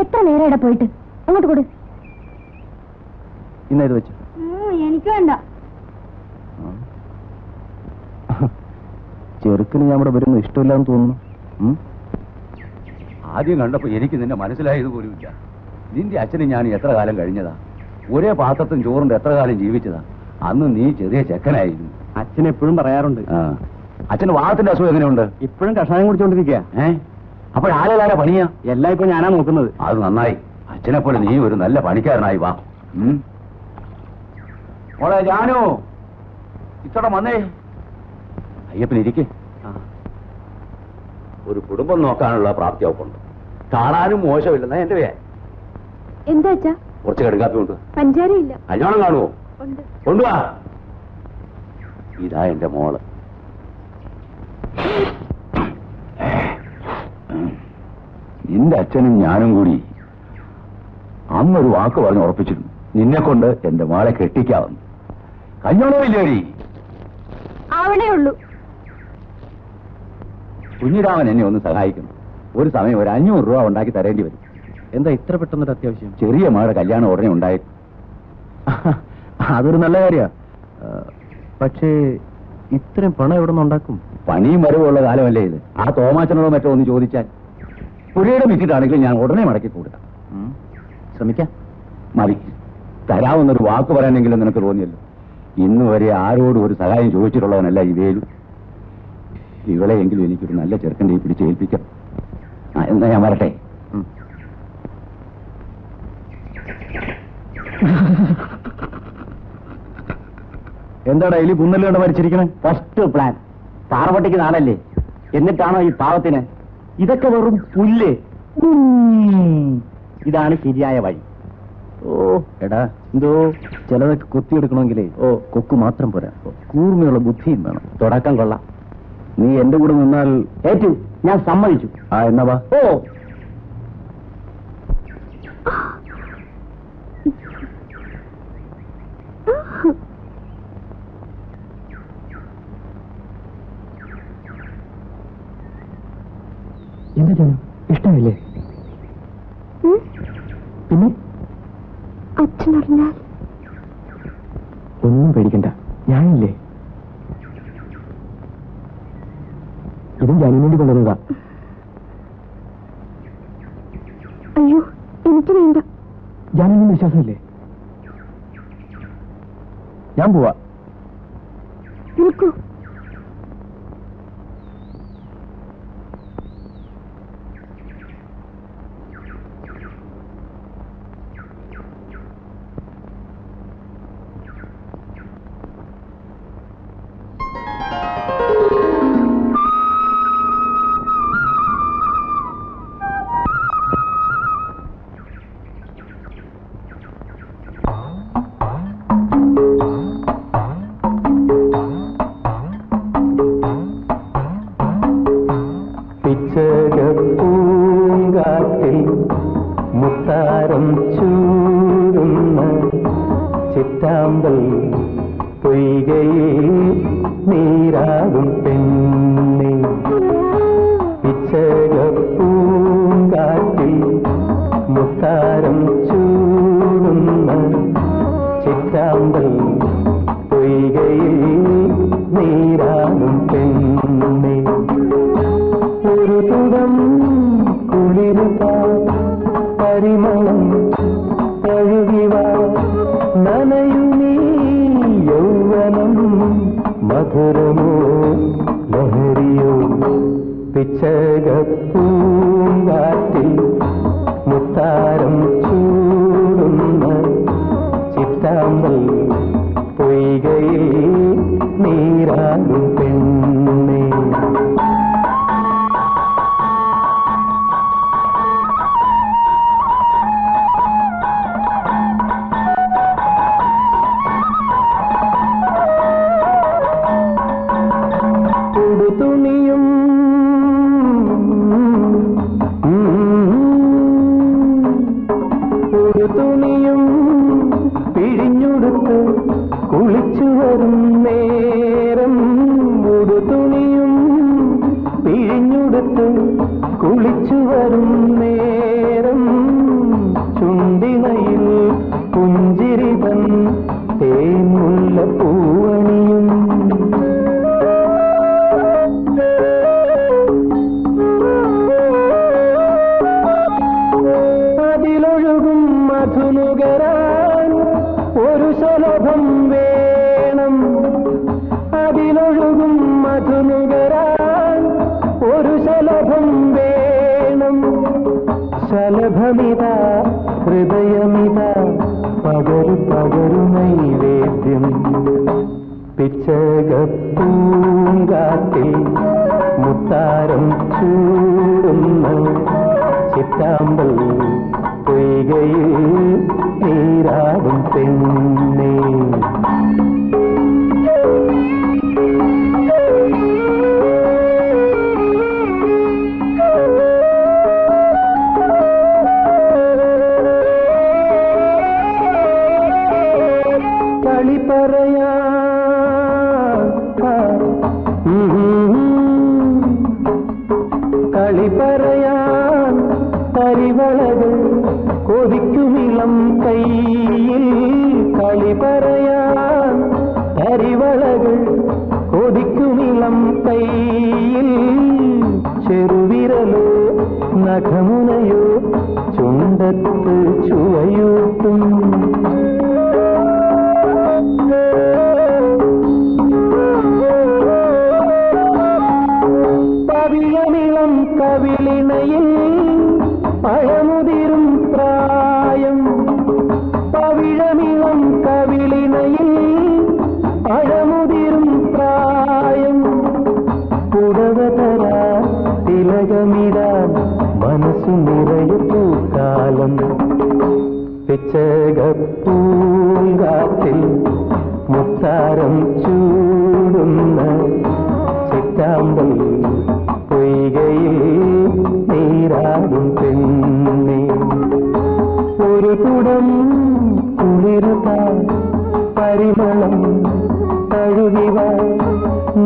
എത്ര നേരം ഇവിടെ പോയിട്ട്? അങ്ങോട്ട് കൊടു. ഇന്ന ഇത് വെച്ചു. എനിക്ക് വേണ്ട. ചെറുക്കിന് ഞാൻ ഇവിടെ വരുന്നത് ഇഷ്ടമില്ലാന്ന് തോന്നുന്നു. ആദ്യം കണ്ടപ്പോ എനിക്ക് നിന്നെ മനസ്സിലായത് പോലുമില്ല. നിന്റെ അച്ഛനും ഞാൻ എത്ര കാലം കഴിഞ്ഞതാ. ഒരേ പാത്രത്തും ചോറുണ്ട് എത്ര കാലം ജീവിച്ചതാ. അന്ന് നീ ചെറിയ ചെക്കനായിരുന്നു. അച്ഛൻ എപ്പോഴും പറയാറുണ്ട്. അച്ഛന് വാദത്തിന്റെ അസുഖം എങ്ങനെയുണ്ട്? ഇപ്പോഴും കഷായം കുടിച്ചോണ്ടിരിക്കുക. അപ്പോഴാരാ പണിയാ? എല്ലാം ഇപ്പൊ ഞാനാ നോക്കുന്നത്. അത് നന്നായി. അച്ഛനെ പോലെ നീ ഒരു നല്ല പണിക്കാരനായി വാ. മോളെ ജാനു, ഇത്തട വന്നേ. അയ്യപ്പനിരിക്കെ. ഒരു കുടുംബം നോക്കാനുള്ള പ്രാപ്തി അവക്കുണ്ട്. കാണാനും മോശമില്ലെന്നാ എന്റെ പേര്. എന്താ അച്ഛാ? കുറച്ച് കടുകാപ്പി ഉണ്ട്. പഞ്ചാരയില്ല. കല്യാണം കാണുവോ? ഉണ്ട്. കൊണ്ടുവാ. ഇതാ എന്റെ മോള്. നിന്റെ അച്ഛനും ഞാനും കൂടി അന്നൊരു വാക്ക് പറഞ്ഞ് ഉറപ്പിച്ചിരുന്നു, നിന്നെ കൊണ്ട് എന്റെ മോളെ കെട്ടിക്കാവുന്നു. കല്യാണവും ഇല്ലേടി? അവിടെ ഉള്ളൂ. കുഞ്ഞിരാമൻ എന്നെ ഒന്ന് സഹായിക്കണം. ഒരു സമയം ഒരു 500 രൂപ ഉണ്ടാക്കി തരേണ്ടി വരും. എന്താ ഇത്ര പെട്ടെന്നൊരു അത്യാവശ്യം? ചെറിയ മകളുടെ കല്യാണം ഉടനെ ഉണ്ടായി. അതൊരു നല്ല കാര്യ. പക്ഷേ ഇത്രയും പണം എവിടെ നിന്ന് ഉണ്ടാക്കും? പണിയും വരവുള്ള കാലമല്ലേ ഇത്. ആ തോമാച്ചനോടോ മറ്റോ ഒന്ന് ചോദിച്ചാൽ. പുരയുടെ വിറ്റിട്ടാണെങ്കിൽ ഞാൻ ഉടനെ മടക്കി കൊടുക്കാം. ശ്രമിക്കാം. മതി. തരാവുന്നൊരു വാക്ക് പറയാനെങ്കിലും നിനക്ക് തോന്നിയല്ലോ. ഇന്ന് വരെ ആരോടും ഒരു സഹായം ചോദിച്ചിട്ടുള്ളവനല്ല ഈ വേലു. ഇവളെയെങ്കിലും എനിക്കൊരു നല്ല ചെറുക്കൻ്റെ പിടിച്ച് ഏൽപ്പിക്കണം. എന്നാ ഞാൻ വരട്ടെ. എന്താടാ എലി പുന്നല് കണ്ട് മരിച്ചിരിക്കണേ? First plan. പാറപട്ടിക്ക് നാടല്ലേ, എന്നിട്ടാണോ ഈ പാവത്തിന്? ഇതൊക്കെ വെറും പുല്ല്. ഇതാണ് ശരിയായ വഴി. ഓ എടാ, എന്തോ ചിലതൊക്കെ കുത്തിയെടുക്കണമെങ്കിലേ കൊക്ക് മാത്രം പോരാ, കൂർമ്മയുള്ള ബുദ്ധിയും വേണം. തുടക്കം കൊള്ളാം. നീ എന്റെ കൂടെ നിന്നാൽ ഏറ്റു. ഞാൻ സമ്മതിച്ചു. എന്നാ വാ. ഓ എന്താ ജനം, ഇഷ്ടമില്ലേ? പിന്നെ അച്ഛനറിഞ്ഞാൽ? ഒന്നും പേടിക്കണ്ട, ഞാനില്ലേ. ഇതും ജാനും വേണ്ടി കൊണ്ടുവന്നതാ. അയ്യോ, എനിക്ക് വേണ്ട. ജാനൊന്നും വിശ്വാസമില്ലേ? ഞാൻ പോവാ. നിൽക്കൂ. പൂങ്കാറ്റിൽ മുത്താരം ചൂടുന്ന ചിറ്റാമ്പൽ പൊയ്കയിൽ നീരാകും പെണ്ണെ. പൂങ്കാറ്റിൽ മുത്താരം ചൂടുന്ന ചിറ്റാമ്പൽ പൊയ്കയിൽ നീരാകും പെണ്ണെ. ഒരു തുടം കുളിരുക പരിമളം തഴുകിവ നനയുനീ യൗവനം മധുരമോ ലഹരിയോ. പിച്ചകപ്പൂങ്കാറ്റിൽ മുത്താരം ചൂടുന്ന ചിറ്റാമ്പൽ പൊയ്കയിൽ നീരാകും പെണ്ണെ. തുണിയും തുണിയും പിഴിഞ്ഞുടുത്ത് കുളിച്ചു വരും നേരം. തുണിയും പിഴിഞ്ഞുടുത്ത് കുളിച്ചു വരും നേരം. ചുണ്ടിനയിൽ പുഞ്ചിരിതൻ തേമുള്ള പൂവണിയും. അതിലൊഴുകും മധുനുകരാൻ ഒരു ശലഭം വേണം. അതിലൊഴുകും മധുനുകരാൻ ഒരു ശലഭം വേണം. ശലഭമിതാ ഹൃദയമിതാ പകരു പകരു നൈവേദ്യം. പിച്ചകപ്പൂങ്കാട്ടിൽ മുത്താരം ചൂടുന്ന ചിറ്റാമ്പൽ പൊയ്കയിൽ നീരാടും പെണ്ണേ. കളി പറയാ കളി പറയാൻ പരിവളകൾ കൊതിക്കുമിളം കൈയിൽ. കളി പറയാൻ പരിവളകൾ കൊതിക്കുമിളം കൈയിൽ. ചെറുവിരലോ നഖമുനയോ ചുണ്ടത്ത് ചുവയൂട്ടും. പവിഴമിളം കവിളിണയിൽ പഴമുതിരും പ്രായം. പവിഴമിളം കവിളിണയിൽ പഴമുതിരും പ്രായം. പുടവ തരാൻ തിലകമിടാൻ മനസ്സു നിറയെ പൂക്കാലം. പിച്ചകപ്പൂങ്കാറ്റിൽ മുത്താരം ചൂടുന്ന ചിറ്റാമ്പൽ പൊയ്കയിൽ നീരാടും പെണ്ണേ. ഒരു കുടം കുളിരുതാ പരിമളം തഴുകിവ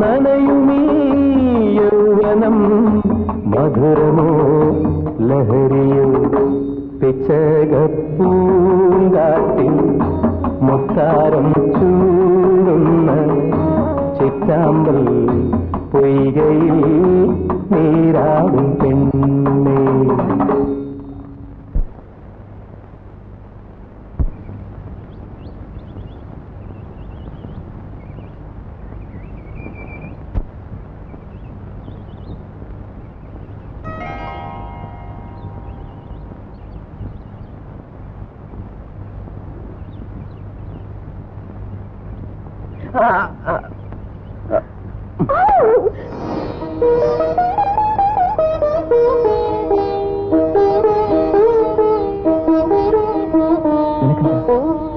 നനയുമീ യൗവനം. മധുരമോ ലഹരിയോ പിച്ചകപ്പൂങ്കാട്ടിൽ മുത്താരം ചൂടുന്ന ചിറ്റാമ്പൽ പൊയ്കയിൽ നീരാടും പെണ്ണേ.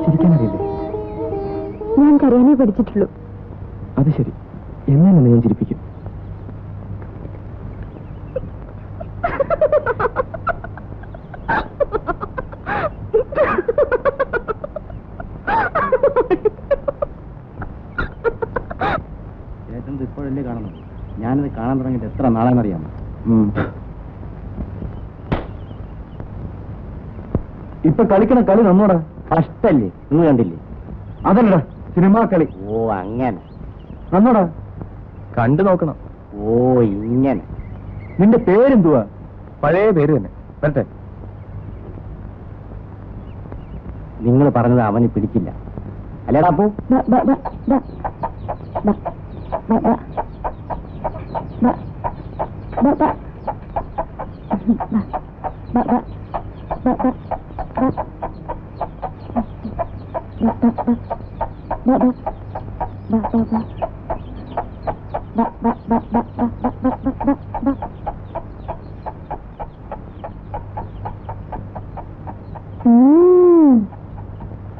ചിരിക്കാനറിയില്ലേ? ഞാൻ കരയാനേ പഠിച്ചിട്ടുള്ളൂ. അത് ശരി, എന്നാലും ഞാൻ ചിരിപ്പിക്കും. ചേട്ടൻ ഇപ്പോഴല്ലേ കാണണം. ഞാനിത് കാണാൻ തുടങ്ങിയിട്ട് എത്ര നാളെന്നറിയാമോ? ഇപ്പൊ കളിക്കണ കളി നമ്മോടാ കഷ്ടല്ലേ, നിങ്ങൾ കണ്ടില്ലേ? അതല്ലടാ സിനിമാ കളി. ഓ അങ്ങനെ നമ്മോടാ കണ്ടു നോക്കണം. ഓ ഇങ്ങനെ. നിന്റെ പേരെന്തുവാ? പഴയ പേര് തന്നെ. വരട്ടെ. നിങ്ങൾ പറഞ്ഞത് അവന് പിടിക്കില്ല അല്ലേടാ അപ്പു?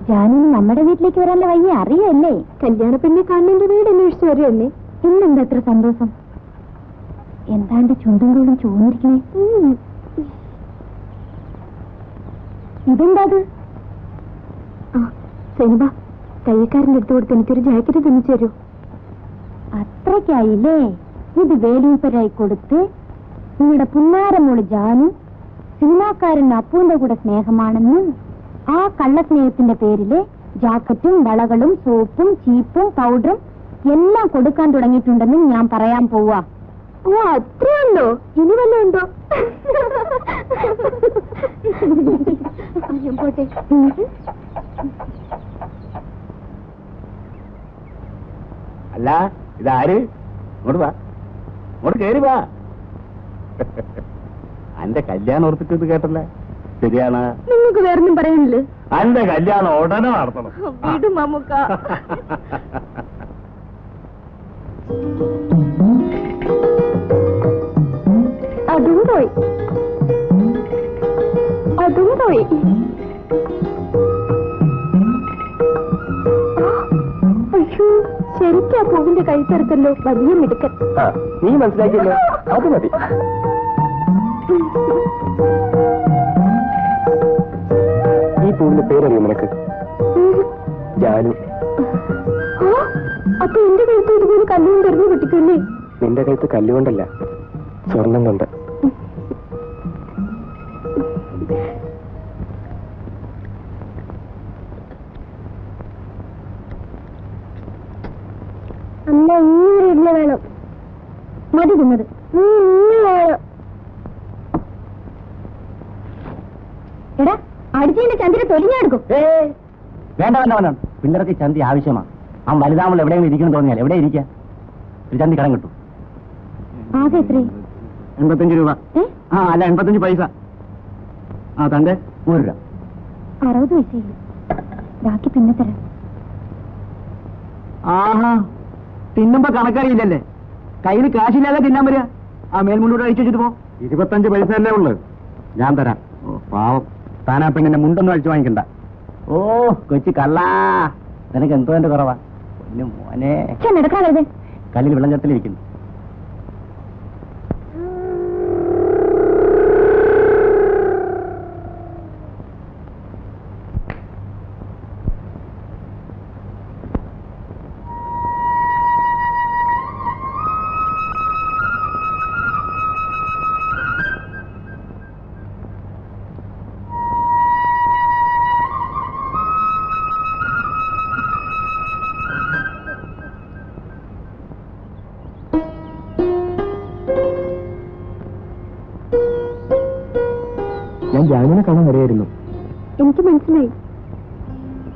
ജാനുവിന് നമ്മുടെ വീട്ടിലേക്ക് വരാനുള്ള വയ്യ അറിയല്ലേ? കല്യാണ പെണ്ണെ കാണുന്നതിന്റെ വീട് അന്വേഷിച്ചു വരുമല്ലേ? ഇന്നെന്താ അത്ര സന്തോഷം? എന്താണ്ട് ചുണ്ടും തോളും ചോദിരിക്കണേ. ഇതെന്താ? സൈനബ, തയ്യക്കാരൻ്റെ അടുത്ത് കൊടുത്ത് എനിക്കൊരു ജാക്കറ്റ് തുന്നിച്ചു തരൂ. അത്രയ്ക്കായില്ലേ? ഇത് വേലൂപ്പരായി കൊടുത്ത് നിങ്ങളുടെ പുന്നാരമോള് ജാനു സിനിമാക്കാരൻ അപ്പുവിന്റെ കൂടെ സ്നേഹമാണെന്ന് ആ കള്ളസ്നേഹത്തിന്റെ പേരില് ജാക്കറ്റും വളകളും സോപ്പും ചീപ്പും പൗഡറും എല്ലാം കൊടുക്കാൻ തുടങ്ങിയിട്ടുണ്ടെന്ന് ഞാൻ പറയാൻ പോവാ. ഓ അത്രയുണ്ടോ? ഇനി വല്ല ഉണ്ടോ? പോട്ടെ. അല്ല ഇതാര്? ഇങ്ങോട്ട് വാ, ഇങ്ങോട്ട് കയറി വാ. അന്റെ കല്യാണം ഓർത്തിട്ട് കേട്ടല്ലേ? ശരിയാണ്. നിങ്ങൾക്ക് വേറൊന്നും പറയാനില്ലേ? അന്റെ കല്യാണം ഉടനെ നടത്തണം. വീടും മമ്മൂക്ക. അതും പോയി, അതും പോയി. അയ്യോ, ശരിക്കാ പൂവിന്റെ കൈ ചേർത്തല്ലോ. വലിയ മിടുക്കൻ. നീ മനസ്സിലാക്കിയല്ലോ, അത് മതി. ഈ പൂവിന്റെ പേരറിയോ നിനക്ക്? ജാനു. അപ്പൊ എന്റെ കഴുത്ത് ഇതുപോലെ കല്ലുകൊണ്ട് എറിഞ്ഞു പൊട്ടിക്കല്ലേ? നിന്റെ കഴുത്ത് കല്ലുകൊണ്ടല്ല, സ്വർണം കൊണ്ട്. അമ്മ ഇന്നൊരു ഇഡ്ഡലി വേണം. മതി തിന്നത്. വേണം. എടാ, അടിച്ചതിന്റെ ചന്ദ്ര തൊലിഞ്ഞെടുക്കും. വേണ്ട വേണ്ട വേണ്ട, പിള്ളേർക്ക് ചന്തി ആവശ്യമാണ്. ആ വലുതാമൾ എവിടെയെങ്കിലും ഇരിക്കണം തോന്നിയാൽ എവിടെ ഇരിക്കുക? ഒരു ചന്തി കടം കിട്ടും. ആകെ എത്രയും 85 രൂപ. അല്ല 85 പൈസ. തന്റെ 1 രൂപ. 60 പൈസയില്ല, ബാക്കി പിന്നെ തരാം. ആഹാ, തിന്നുമ്പോ കണക്കറിയില്ലല്ലേ? കയ്യിൽ കാശില്ലാതെ തിന്നാൻ വരിക. ആ മേൽമുണ്ടൂടെ അഴിച്ചു വെച്ചിട്ട് പോ. 25 പൈസ അല്ലേ ഉള്ളു, ഞാൻ തരാം. പാവം, താനാ പെണ്ണിന്റെ മുണ്ടൊന്നും അഴിച്ചു വാങ്ങിക്കണ്ട. ഓ കൊച്ചു കള്ളാ, നിനക്ക് എന്തോ എന്റെ കുറവാ മോനെ. നടക്കാതെ കല്ലിൽ വെള്ളം ചേർത്തിലിരിക്കുന്നു. ഞാൻ ജാനുവിനെ കാണാൻ വരെയായിരുന്നു. എനിക്ക് മനസ്സിലായി.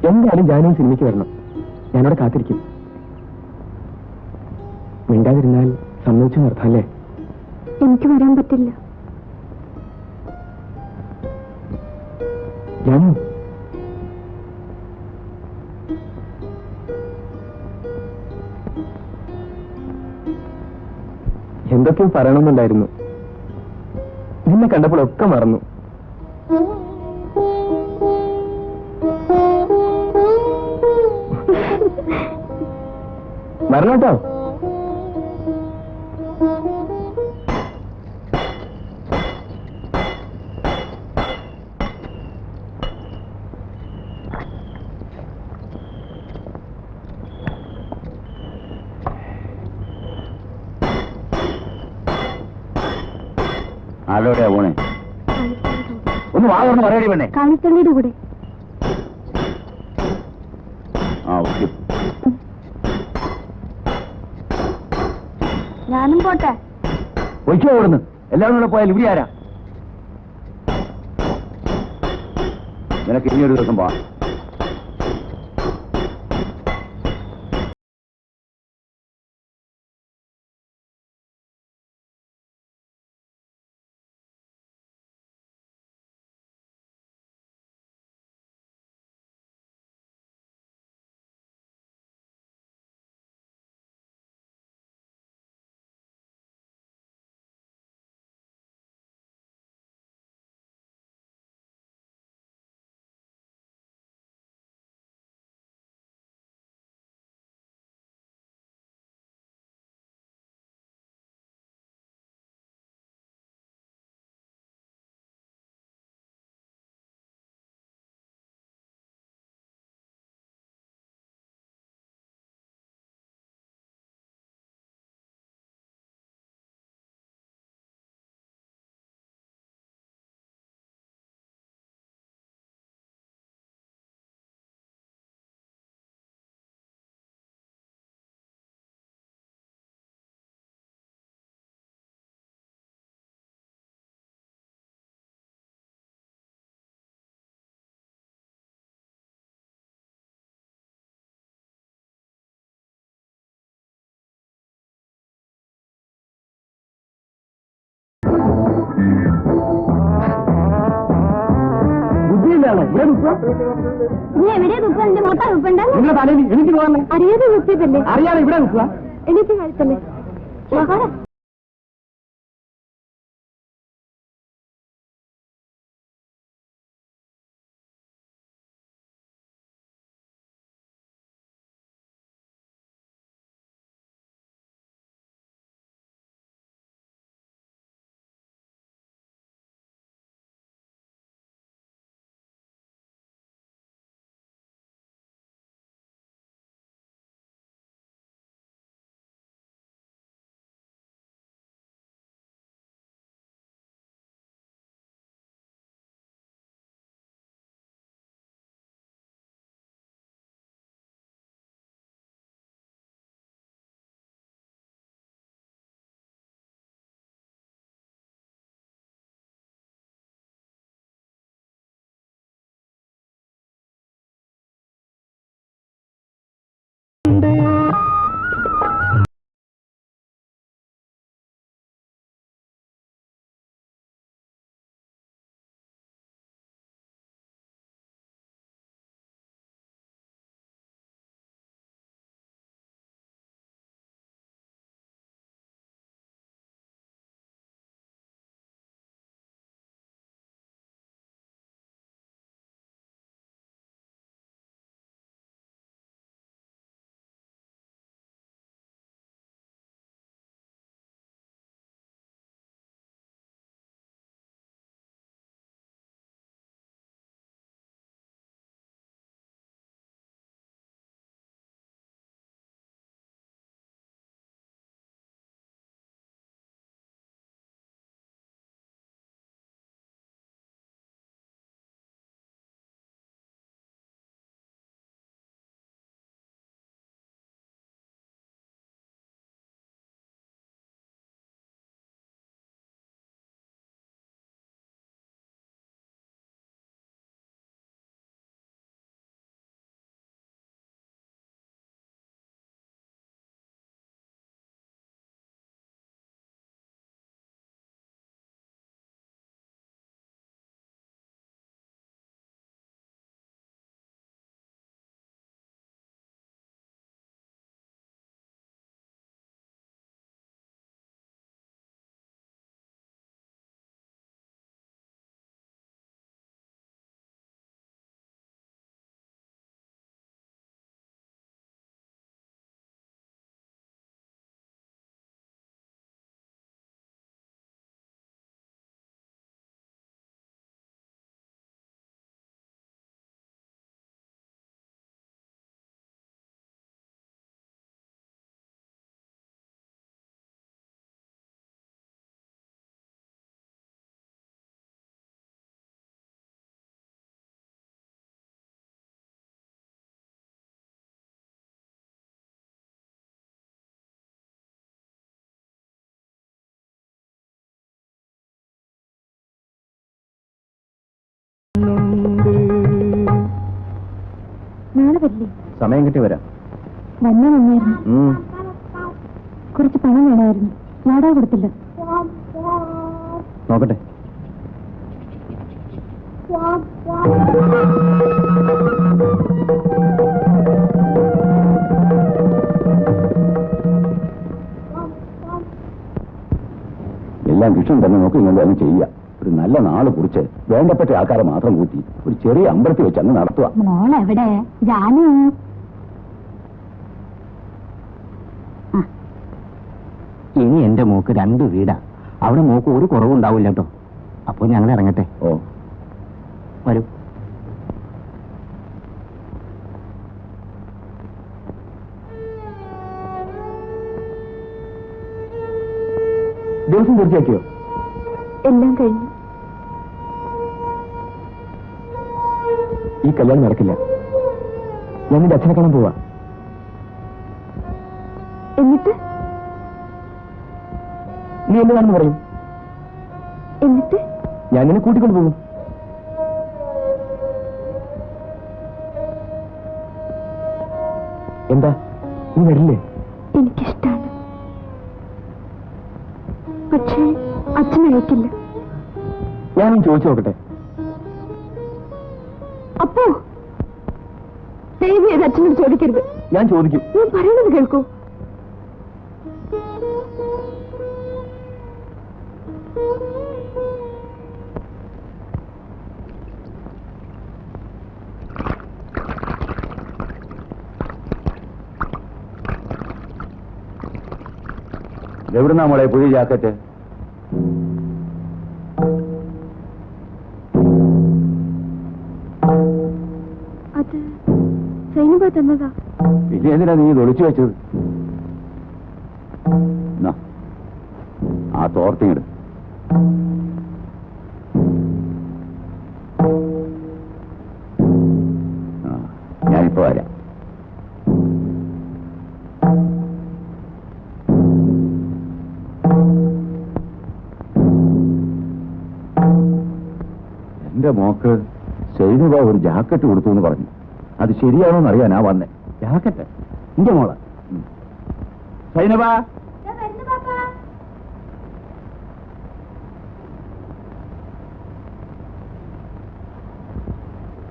എന്തായാലും ജാനു സിനിമയ്ക്ക് വരണം. ഞാനവിടെ കാത്തിരിക്കും. മിണ്ടാതിരുന്നാൽ സമ്മതിച്ചു നിർത്താല്ലേ? എനിക്ക് വരാൻ പറ്റില്ല. ജാനു, എന്തൊക്കെയോ പറയണമെന്നുണ്ടായിരുന്നു. നിന്നെ കണ്ടപ്പോഴൊക്കെ മറന്നു. മറന്നോട്ടോ. ആരോടെയാ പോണേ? ഒന്ന് വാങ്ങുന്നു പറയടി പെണ്ണേ. കാണിത്തള്ളിയുടെ കൂടെ. ഓക്കെ, ഞാനും പോട്ടെ. ഒഴിച്ചോ അവിടുന്ന്. എല്ലാവരും കൂടെ പോയാൽ ഇവിടെ ആരാ? നിനക്ക് ഇനിയൊരു ദിവസം പോവാം. ഇവിടെ നിൽക്കുക. നീ എവിടെയാ തുപ്പ? എന്റെ മുഖത്താ തുപ്പണ്ട? നിങ്ങളുടെ തലയിൽ എനിക്ക് പോകാൻ അറിയാതെ തുപ്പിയതല്ലേ? അറിയാതെ ഇവിടെ നിൽക്കുക. എനിക്ക് കഴുത്തല്ലേ? മഹാരാ നാളെ വരില്ലേ? സമയം കിട്ടി വരാം. വന്നാ നന്നായിരുന്നു. കുറച്ച് പണം വേണമായിരുന്നു. വാടക കൊടുത്തില്ല. നോക്കട്ടെ. എല്ലാം കൃഷ്ണൻ തന്നെ നോക്കി ഇങ്ങനെ അങ്ങ് ചെയ്യുക. ഒരു നല്ല നാള് കുറിച്ച് വേണ്ടപ്പെട്ട ആൾക്കാരെ മാത്രം കൂട്ടി ഒരു ചെറിയ അമ്പലത്തിൽ വെച്ച് അങ്ങ് നടത്തുക. മോളെവിടെ? ജാനു ഇനി എന്റെ മോക്ക് 2 വീടാ. അവിടെ മോക്ക് ഒരു കുറവുണ്ടാവില്ല കേട്ടോ. അപ്പൊ ഞങ്ങൾ ഇറങ്ങട്ടെ. ഓ വരൂ. ദിവസം തീർച്ചയാക്കിയോ? എല്ലാം കഴിഞ്ഞു. ഈ കല്യാണം നടക്കില്ല. ഞാൻ നിന്റെ അച്ഛനെ കാണാൻ പോവാ. എന്നിട്ട് നീ എന്താണെന്ന് പറയും. എന്നിട്ട് ഞാൻ നിന്നെ കൂട്ടിക്കൊണ്ട് പോകും. എന്താ നീ വരില്ലേ? എനിക്കിഷ്ടാണ്. പക്ഷേ അച്ഛനയക്കില്ല. ഞാനും ചോദിച്ചു നോക്കട്ടെ. ദയവ് ചെയ്ത് അച്ഛനോട് ചോദിക്കരുത്. ഞാൻ ചോദിക്കും. ഞാൻ പറയുന്നത് കേൾക്കൂ. എവിടുന്നാ മോളെ പുതിയ ജാക്കറ്റ്? അത് സൈനുബ തന്നതാ. പിന്നെ എന്തിനാ നീ ഇത് ഒളിച്ചു വെച്ചത്? ആ തോർത്തിങ്ങട്. ഞാനിപ്പോ വരാം. എന്റെ മോക്ക് സൈനുബ ഒരു ജാക്കറ്റ് കൊടുത്തു എന്ന് പറഞ്ഞു. അത് ശരിയാണോന്ന് അറിയാനാ വന്നേ. ജാക്കറ്റ്? എന്റെ മോള് സൈനുബ,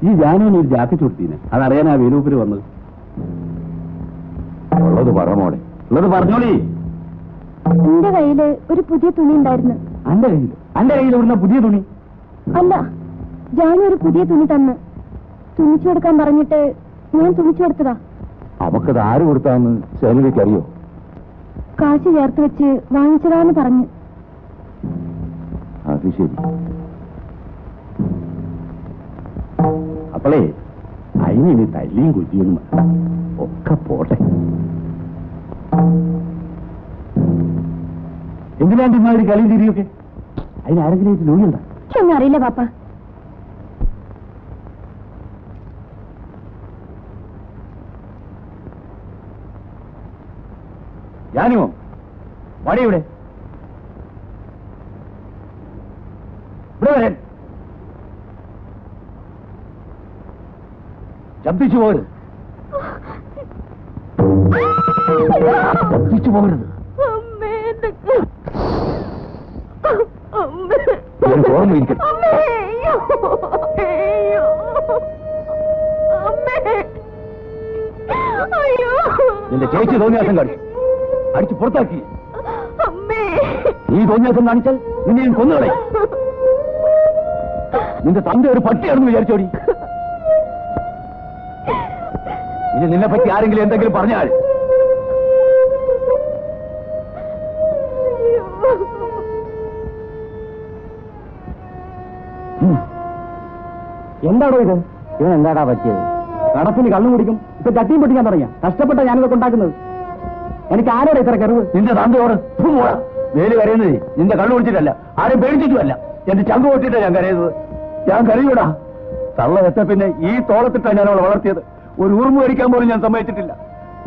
ഈ ജാനുവിന് ഒരു ജാക്കറ്റ് കൊടുത്തീനെ, അതറിയാനാ വേലൂപ്പിൽ വന്നത്. ഉള്ളത് പറമോടെ, ഉള്ളത് പറഞ്ഞോളി. എന്റെ കയ്യില് ഒരു പുതിയ തുണി ഉണ്ടായിരുന്നു. അന്റെ കയ്യിൽ ഇവിടുന്ന പുതിയ തുണി? അല്ല, ജാനു ഒരു പുതിയ തുണി തന്ന് തുണിച്ചു കൊടുക്കാൻ പറഞ്ഞിട്ട് ഞാൻ തുണിച്ചു കൊടുത്തതാ. അവക്കത് ആര് കൊടുത്താന്ന് സൈനുവയ്ക്ക് അറിയോ? കാശ് ചേർത്ത് വെച്ച് വാങ്ങിച്ചതാന്ന് പറഞ്ഞു. അത് ശരി. അപ്പോളേ അതിനി തല്ലിയും കുറ്റിയൊന്നും വേണ്ട, ഒക്കെ പോട്ടെ. എന്തിനാണ്ട് ഇമാതിരി കളിയും തിരിയൊക്കെ? അതിനാരെങ്കിലും ജോലിയുണ്ട? ഒന്നും അറിയില്ല പാപ്പ. ഞാനുമോ വടി ഇവിടെ വരാൻ ശബ്ദിച്ചു പോകരുത്, ശബ്ദിച്ചു പോകരുത്. ഓർമ്മയിരിക്കും. നിന്റെ ചേച്ചി തോന്നിയാസം കാണിച്ചു, അടിച്ച് പുറത്താക്കി. നീ തോന്നിയാസം കാണിച്ചാൽ നിന്നെ ഞാൻ കൊന്നുകളയും. നിന്റെ തന്റെ ഒരു പട്ടിയാണെന്ന് വിചാരിച്ചോടി. ഇനി നിന്നെ പറ്റി ആരെങ്കിലും എന്തെങ്കിലും പറഞ്ഞാൽ എന്താണോ ഇത്? ഇവൻ എന്താടാ പറ്റിയത്? കടപ്പിന് കണ്ണു കുടിക്കും, ഇപ്പൊ ചട്ടിയും പൊട്ടിക്കാൻ തുടങ്ങിയ. കഷ്ടപ്പെട്ട ഞാനിതൊക്കെ ഉണ്ടാക്കുന്നത്. എനിക്ക് ആരോടെ ഇത്ര കരുവ്? നിന്റെ തന്തയോട് വേല് കരയുന്നത് നിന്റെ കണ്ണു കുടിച്ചിട്ടല്ല, ആരും പേടിച്ചിട്ടുമല്ല. എന്റെ ചങ്ക് പൊട്ടിട്ടാ ഞാൻ കരയുന്നത്. ഞാൻ കരയൂടാ. തള്ള വെച്ച പിന്നെ ഈ തോളത്തിട്ടാ ഞാൻ അവളെ വളർത്തിയത്. ഒരു ഉറുമ്പ് കഴിക്കാൻ പോലും ഞാൻ സമ്മതിച്ചിട്ടില്ല.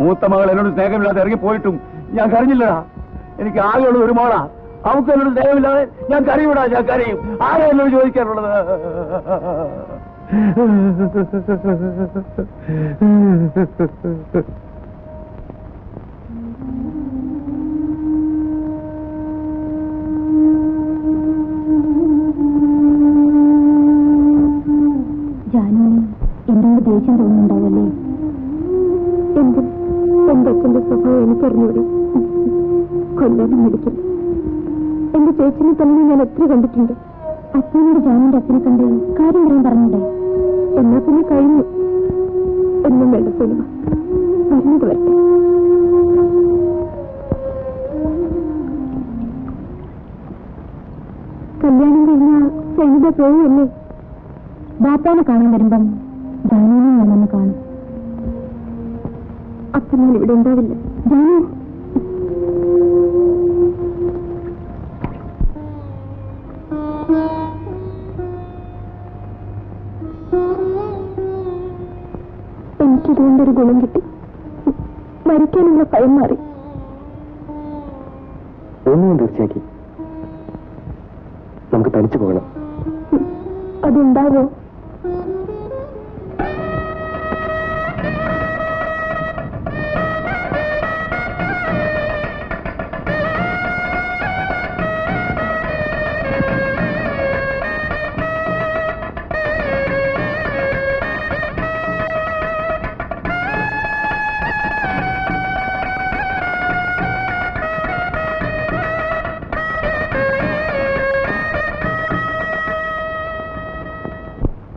മൂത്ത മകൾ എന്നോട് സ്നേഹമില്ലാതെ ഇറങ്ങി പോയിട്ടും ഞാൻ കരഞ്ഞില്ലടാ. എനിക്ക് ആകെയുള്ളത് ഒരു മോളാ. അവർക്ക് എന്നോട് സ്നേഹമില്ലാതെ ഞാൻ കരയൂടാ, ഞാൻ കരയും. ആരാ എന്നോട് ചോദിക്കാനുള്ളത്? ജാനുവിന് എന്നോട് ദേഷ്യം തോന്നുന്നുണ്ടാവല്ലേ? എന്റെ അച്ഛന്റെ സ്വഭാവം എനിക്കറിഞ്ഞൂടെ? കൊല്ലാനും മടിക്കില്ല. എന്റെ ചേച്ചിനെ തന്നെ ഞാൻ എത്ര കണ്ടിട്ടുണ്ട്. അച്ഛനോട് ജാനുവിന്റെ അച്ഛനെ കണ്ട് കാര്യം പറയാൻ പറഞ്ഞിട്ടേ. എന്നാ പിന്നെ കഴിഞ്ഞു. എന്നും വേണ്ട സിനിമ പറഞ്ഞത് വരട്ടെ. കല്യാണം കഴിഞ്ഞാൽ സൈനിക പോവുമല്ലേ? ബാപ്പാനെ കാണാൻ വരുമ്പം ജാനുവിനെ ഞാനൊന്ന് കാണും. അപ്പൊ ഞാൻ ഇവിടെ ഉണ്ടാവില്ല. ജാനു, എനിക്കിതുകൊണ്ടൊരു ഗുണം കിട്ടി. മരിക്കാനുള്ള ഭയം മാറി. ഒന്നും തീർച്ചയാക്കി നമുക്ക് തനിച്ചു പോകണം. അതുണ്ടാവോ?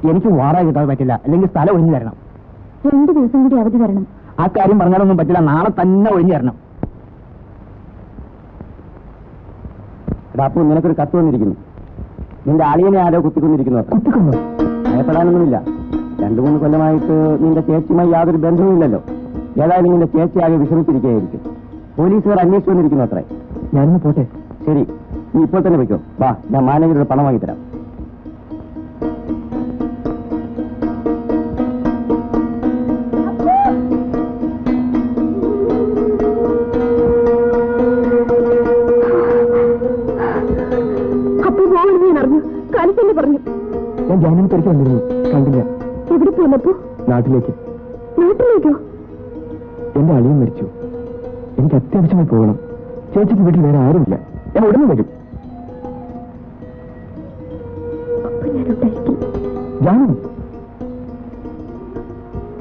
എനിക്ക് വാടക കിട്ടാതെ പറ്റില്ല, അല്ലെങ്കിൽ സ്ഥലം ഒഴിഞ്ഞു തരണം. 2 ദിവസം കൂടി അവധി തരണം. ആ കാര്യം പറഞ്ഞാലൊന്നും പറ്റില്ല, നാളെ തന്നെ ഒഴിഞ്ഞു തരണം. അപ്പൊ നിനക്കൊരു കത്ത് വന്നിരിക്കുന്നു. നിന്റെ അളിയനെ ആരോ കുത്തിക്കൊന്നിരിക്കുന്നു. കുത്തിക്കൊന്നു? ഭയപ്പെടാനൊന്നുമില്ല. 2-3 കൊല്ലമായിട്ട് നിന്റെ ചേച്ചിയുമായി യാതൊരു ബന്ധവുമില്ലല്ലോ. ഏതായാലും നിന്റെ ചേച്ചി ആകെ വിഷമിച്ചിരിക്കുകയായിരിക്കും. പോലീസുകാർ അന്വേഷിച്ചു വന്നിരിക്കുന്നു അത്രേ. ഞാനിന്ന് പോട്ടെ. ശരി, നീ ഇപ്പോൾ തന്നെ വയ്ക്കോ. വാ, ഞാൻ മാനേജറുടെ പണം വാങ്ങിത്തരാം. അപ്പൊ പോകണമെന്ന് ഞാൻ അറിഞ്ഞു. കാലിത്തന്നെ പറഞ്ഞു. ഞാൻ ജാമ്യം തിരിച്ചു വന്നിരുന്നു, കണ്ടില്ല. എവിടെ പോന്നപ്പോ? നാട്ടിലേക്ക്. നാട്ടിലേക്കോ? എന്റെ അളിയൻ മരിച്ചു. എനിക്ക് അത്യാവശ്യമായി പോകണം. ചേച്ചിക്ക് വീട്ടിൽ വേറെ ആരുമില്ല. ഞാൻ ഉടനെ വരും. ജാനു,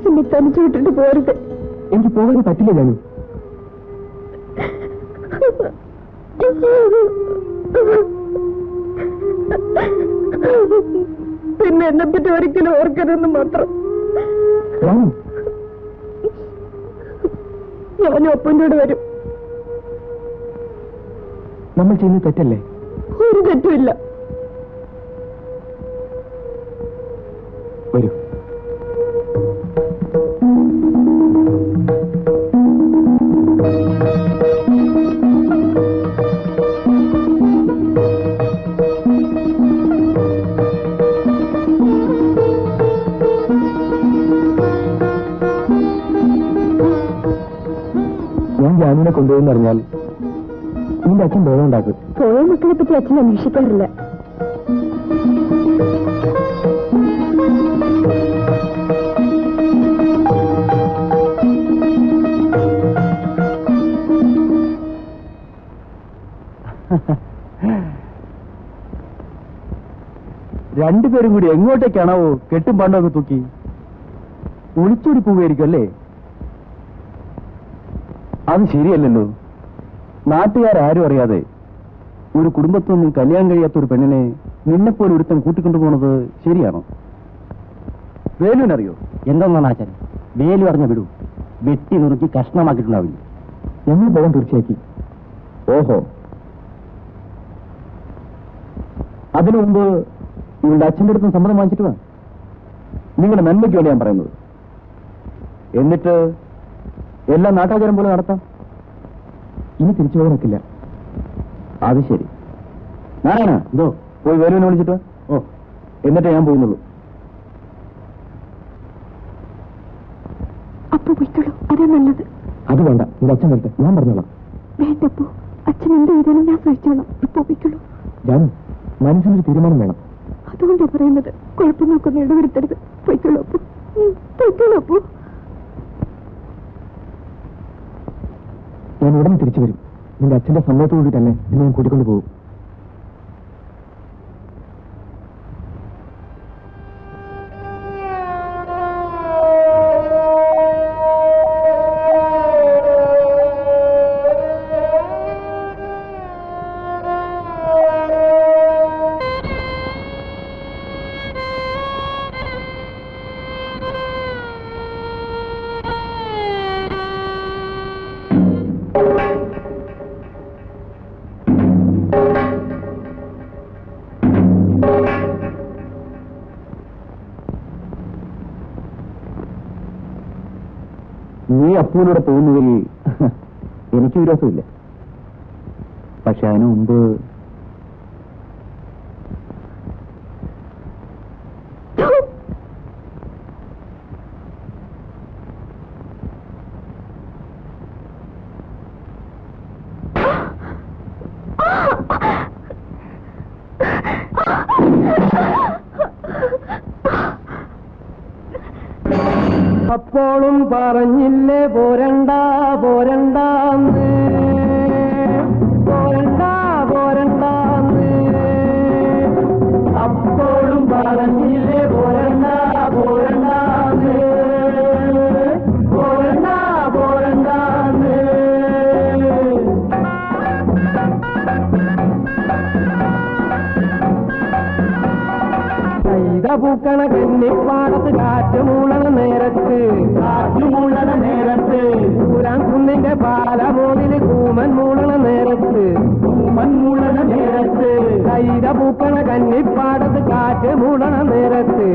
എന്നെ തനിച്ചു വിട്ടിട്ട് പോരുത്. എനിക്ക് പോകാൻ പറ്റില്ല ജാനു. പിന്നെ എന്നെ പറ്റി ഒരിക്കലും ഓർക്കരുതെന്ന് മാത്രം. ജാനു, ഞാനും അപ്പൻ്റെ കൂടെ വരും. നമ്മൾ ചെയ്യുന്നത് തെറ്റല്ലേ? ഒരു തെറ്റുമില്ല. വരൂ. ഞാൻ ജാനുവിനെ കൊണ്ടുപോയെന്ന് അറിഞ്ഞാൽ നിന്റെ അച്ഛൻ ബോധം ഉണ്ടാക്കും. പോയ മക്കളെ പറ്റി അച്ഛൻ അന്വേഷിക്കാറില്ല. രണ്ടുപേരും കൂടി എങ്ങോട്ടേക്കാണോ കെട്ടും പണ്ടൊക്കെ തൂക്കി ഒളിച്ചോടി പോവുകയായിരിക്കും അല്ലേ? അത് ശരിയല്ലല്ലോ. നാട്ടുകാരും അറിയാതെ ഒരു കുടുംബത്തൊന്നും കല്യാണം കഴിയാത്ത ഒരു പെണ്ണിനെ നിന്നെപ്പോലെ ഒരുത്തം കൂട്ടിക്കൊണ്ടു പോണത് ശരിയാണോ? വേലുവിനറിയോ? എന്തെന്നാണ് ആചാരം? വേലു അറിഞ്ഞ വിടൂ, വെട്ടി നുറുക്കി കഷ്ണമാക്കിയിട്ടുണ്ടാവില്ല. ഞങ്ങൾ പോകാൻ തീർച്ചയാക്കി. ഓഹോ, അതിനു മുമ്പ് നിങ്ങളുടെ അച്ഛൻ്റെ അടുത്തും സമ്മതം വാങ്ങിച്ചിട്ട് വേണം. നിങ്ങളുടെ നന്മയ്ക്ക് വേണ്ടി ഞാൻ പറയുന്നത്. എന്നിട്ട് എല്ലാം നാട്ടാചാരം പോലെ നടത്താം. ഇനി തിരിച്ചു പോകാൻ ഒക്കില്ല. അത് ശരി. നാരായണ, എന്തോ പോയി വേലുവിനെ വിളിച്ചിട്ട് വാ. ഓ, എന്നിട്ടേ ഞാൻ പോകുന്നുള്ളൂ. അപ്പൊ പോയിക്കോളൂ, അതേ നല്ലത്. അത് വേണ്ട, നിന്റെ അച്ഛൻ വരട്ടെ, ഞാൻ പറഞ്ഞോളാം. വേണ്ടപ്പോ അച്ഛൻ എന്ത് ചെയ്താലും ഞാൻ സഹിച്ചോളാം. ഇപ്പൊ പോയിക്കോളൂ. ഞാൻ മനസ്സിനൊരു തീരുമാനം വേണം. അതുകൊണ്ടാ പറയുന്നത്. കുഴപ്പം നോക്കൊന്നും ഇടവരുത്തരുത്. പോയിക്കോളൂ അപ്പോ. പോയിക്കോളൂ അപ്പോ. ഞാൻ ഉടനെ തിരിച്ചു വരും. നിന്റെ അച്ഛന്റെ സമ്മതത്തോടുകൂടി തന്നെ എന്നെ ഞാൻ കൂട്ടിക്കൊണ്ടു പോകും. നീ അപ്പൂനോടെ പോകുന്നതിൽ എനിക്ക് വിരോധമില്ല. പക്ഷെ അതിനു മുമ്പ് അപ്പോഴും പറഞ്ഞില്ലേ പോരണ്ട പോരണ്ടാന്ന്, പോരണ്ട പോരണ്ടാന്ന്. അപ്പോഴും പറഞ്ഞില്ലേ പോരണ്ട പോരണ്ടാന്ന്, പോരണ്ട പോരണ്ടാന്ന്. പൂക്കണ കന്നിപ്പാടത്ത് കാറ്റുമൂളണ നേരത്ത് ഊരാൻ കുന്നിന്റെ പാലമോതിൽ കൂമൻ മൂളണ നേരത്ത് കൈത പൂക്കണ കന്നിപ്പാടത്ത് കാറ്റ് മൂളണ നേരത്ത്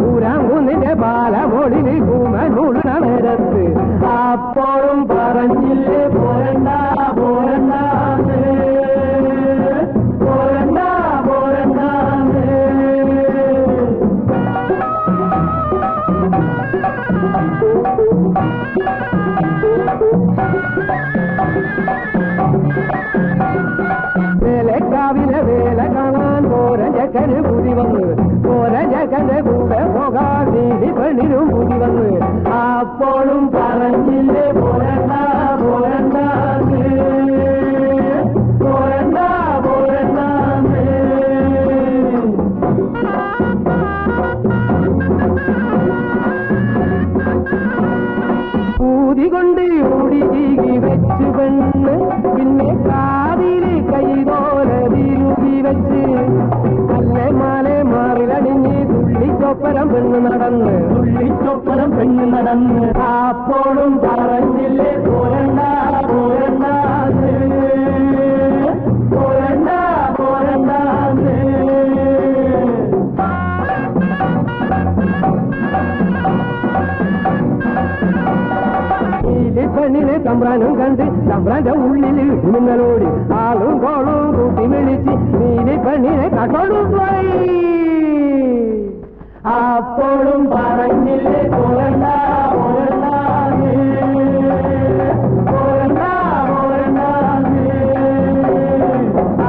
ഊരാൻ കുന്നിന്റെ പാലമോതിൽ കൂമൻ മൂളണ നേരത്ത് അപ്പോഴും പറഞ്ഞില്ലേ പോരണ്ട പോരണ്ട പോരണ്ട പോരണ്ട വേലക്കാവിലെ വേല കാണാൻ പോരജക്കന് പുതി വന്ന് പോരജക്കന്റെ കൂടെ പോകാൻ നീതി പെണ്ണിനും പുതി വന്ന് അപ്പോഴും പറഞ്ഞില്ലേ പോരണ്ട പോരണ്ട പോരണ്ട പോരണ്ട ൂതികൊണ്ട് ഓടി ചീകി വെച്ച് പെണ്ണ് പിന്നെ കാതില് കൈതോല തിരുകി വെച്ച് അല്ലെ മാലെ മാറിലടിഞ്ഞ് തുള്ളിച്ചൊപ്പരം പെണ്ണ് നടന്ന് അപ്പോഴും പറഞ്ഞില്ലേ പോരണ്ട പോരണ്ട പോരണ്ട പോരണ്ട പെണ്ണിനെ തമ്പ്രാനും കണ്ട് തമ്പ്രാന്റെ ഉള്ളിൽ ഇടുന്നലോടി ആളും കോളും കൂട്ടി വിളിച്ച് നീലി പെണ്ണിനെ കട്ടോടും പോയി അപ്പോഴും പറഞ്ഞില്ലേ പോരണ്ട പോരണ്ട പോരണ്ട പോരണ്ട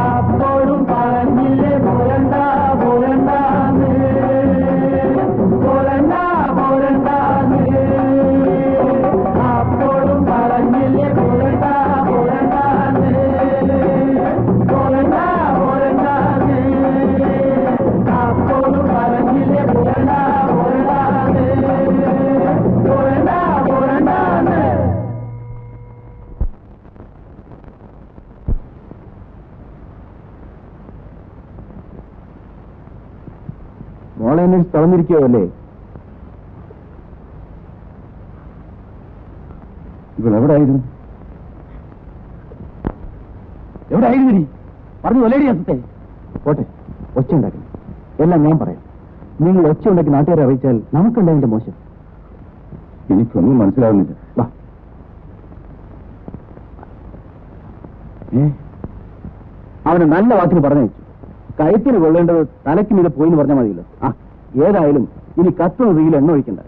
അപ്പോഴും പറഞ്ഞില്ലേ പോരണ്ട പോരണ്ട പോരണ്ട പോരണ്ട അപ്പോഴും പറഞ്ഞില്ലേ പോരണ്ട പോരണ്ട പോരണ്ട പോരണ്ട അപ്പോഴും പറഞ്ഞില്ലേ പോരണ്ട പോരണ്ട പോരണ്ട പോരണ്ട മോളെ എന്നെ തളർന്നിരിക്കുകയല്ലേ? ഇവളെവിടായിരുന്നു? എവിടെയായിരുന്നു നീ? പറഞ്ഞു കൊല്ലേടി അസത്തെ. പോട്ടെ, ഒച്ച ഉണ്ടാക്കി എല്ലാം ഞാൻ പറയാം. നിങ്ങൾ ഒച്ച ഉണ്ടാക്കി നാട്ടുകാരെ അറിയിച്ചാൽ നമുക്കുണ്ടായതിന്റെ മോശം. എനിക്കൊന്നും മനസ്സിലാവുന്നില്ല. വാ. അവന് നല്ല വാക്കിന് പറഞ്ഞു വെച്ചു. കഴുത്തിന് കൊള്ളേണ്ടത് തലയ്ക്ക് മീതെ പോയിന്ന് പറഞ്ഞാൽ മതിയല്ലോ. ഏതായാലും ഇനി കത്തുന്ന തീയിൽ എണ്ണ ഒഴിക്കണ്ട.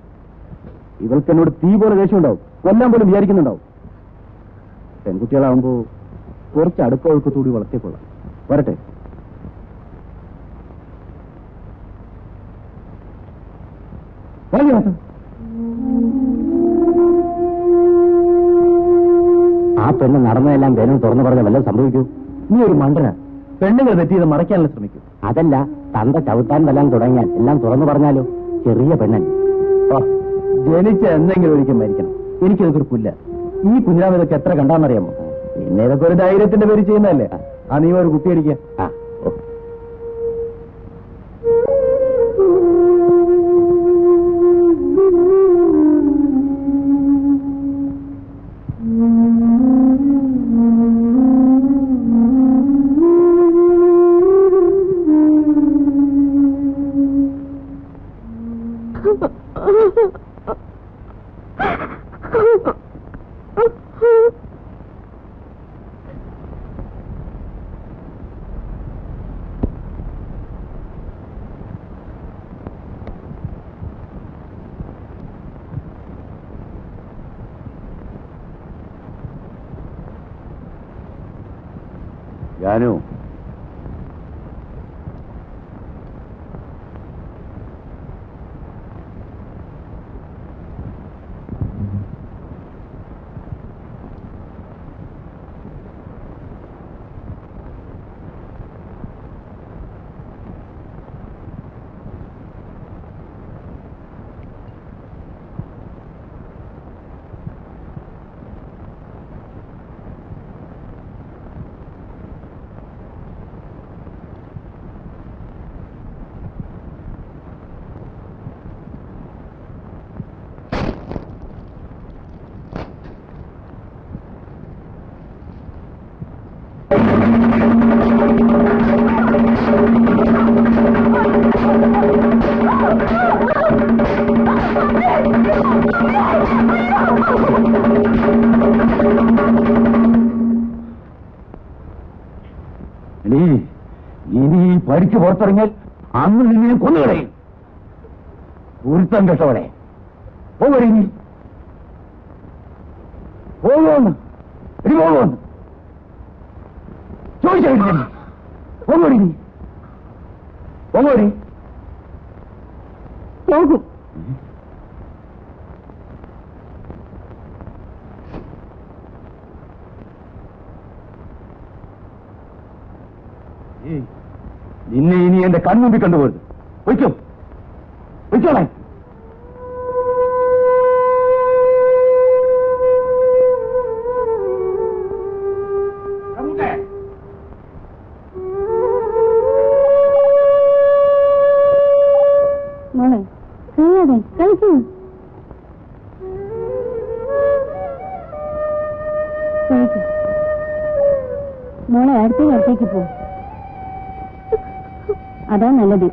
ഇവൾക്ക് എന്നോട് തീ പോലെ ദേഷ്യമുണ്ടാവും, കൊല്ലാൻ പോലും വിചാരിക്കുന്നുണ്ടാവും. പെൺകുട്ടികളാവുമ്പോ കുറച്ച് അടുക്കൊഴുക്കത്തൂടി വളർത്തിക്കൊള്ളാം. വരട്ടെ. ആ പെണ്ണ് നടന്നതെല്ലാം വേണം തുറന്നു പറഞ്ഞ വല്ലതും സംഭവിക്കൂ. നീ ഒരു മണ്ടന. പെണ്ണുങ്ങൾ തെറ്റിയത് മറയ്ക്കാനുള്ള ശ്രമിക്കും. അതല്ല, തന്ത ചവിട്ടാൻ വല്ലാൻ തുടങ്ങിയാൽ എല്ലാം തുറന്നു പറഞ്ഞാലോ? ചെറിയ പെണ്ണൻ. ജനിച്ച എന്തെങ്കിലും ഒരിക്കൽ മരിക്കണം. എനിക്കിതൊക്കെ പുല്ല. ഈ കുഞ്ഞാവ് ഇതൊക്കെ എത്ര കണ്ടാന്നറിയാമോ? പിന്നെ ഇതൊക്കെ ഒരു ധൈര്യത്തിന്റെ പേര് ചെയ്യുന്നതല്ലേ. നീ ഒരു കുപ്പിയടിക്കുക. ജാനു, വഴിക്ക് പുറത്തിറങ്ങിയാൽ അന്ന് നിന്നെ കൊന്നുകളയും. ഒരുത്തം കെട്ടവളെ പോകടി നീ, പോകുമെന്ന് ഇനി പോകുമെന്ന് ചോദിച്ചു. പോകടി നീ, പോകടി. പോകും. നിന്നെ ഇനി എന്റെ കൺമുമ്പിൽ കണ്ടുപോരുത്. വയ്ക്കോ, വയ്ക്കോളെ. മോളെ കഴിയാതെ കളിക്കൂ. കഴിക്കൂ മോളെ, അടുത്തേക്ക് പോ. അതാ നല്ലത്.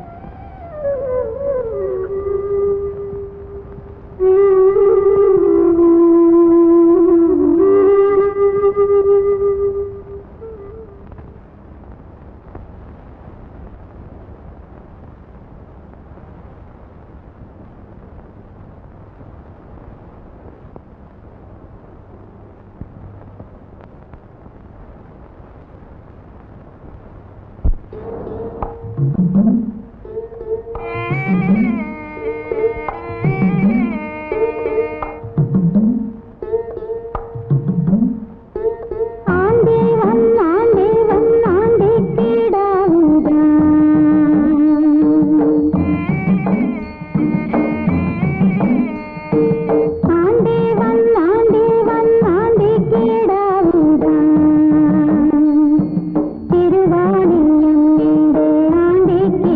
തിരുവാണിയമ്മയുടെ ആണ്ടിക്ക്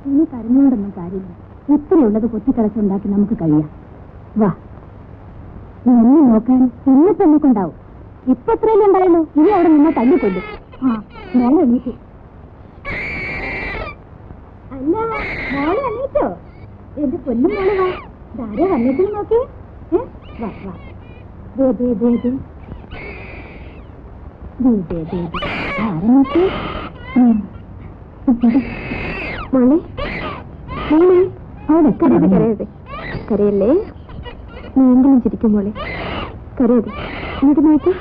ഇനി കരഞ്ഞുകൊണ്ടൊന്നും കാര്യമില്ല. ഇത്രയുള്ളത് കൊത്തിക്കളച്ചുണ്ടാക്കി നമുക്ക് കഴിയാം. വാ, എന്നെ നോക്കാൻ ഇന്നിപ്പോ നമുക്കുണ്ടാവും. ഇപ്പൊ എത്രയല്ലേ ഉണ്ടായുള്ളൂ? ഇനി അവിടെ നിന്നെ തല്ലിക്കൊല്ലും. ആ, മോളെ എണീറ്റു. അല്ല, മോളെ എണീറ്റോ? എന്റെ പൊന്നും മോളെ വാ. ധാര വന്നിട്ട് നോക്കി. വാ വാ. ദേ ദേ ദേ ദേ ദേ ദേ ദേ ദേ. ധാര നോക്കി. മോളെ മോളെ, അവിടെ കരയരുത് കരയരുത്. കരയല്ലേ, നീയെങ്കിലും ചിരിക്കും മോളെ. കരയരുത്. ഇങ്ങോട്ട് നോക്കി,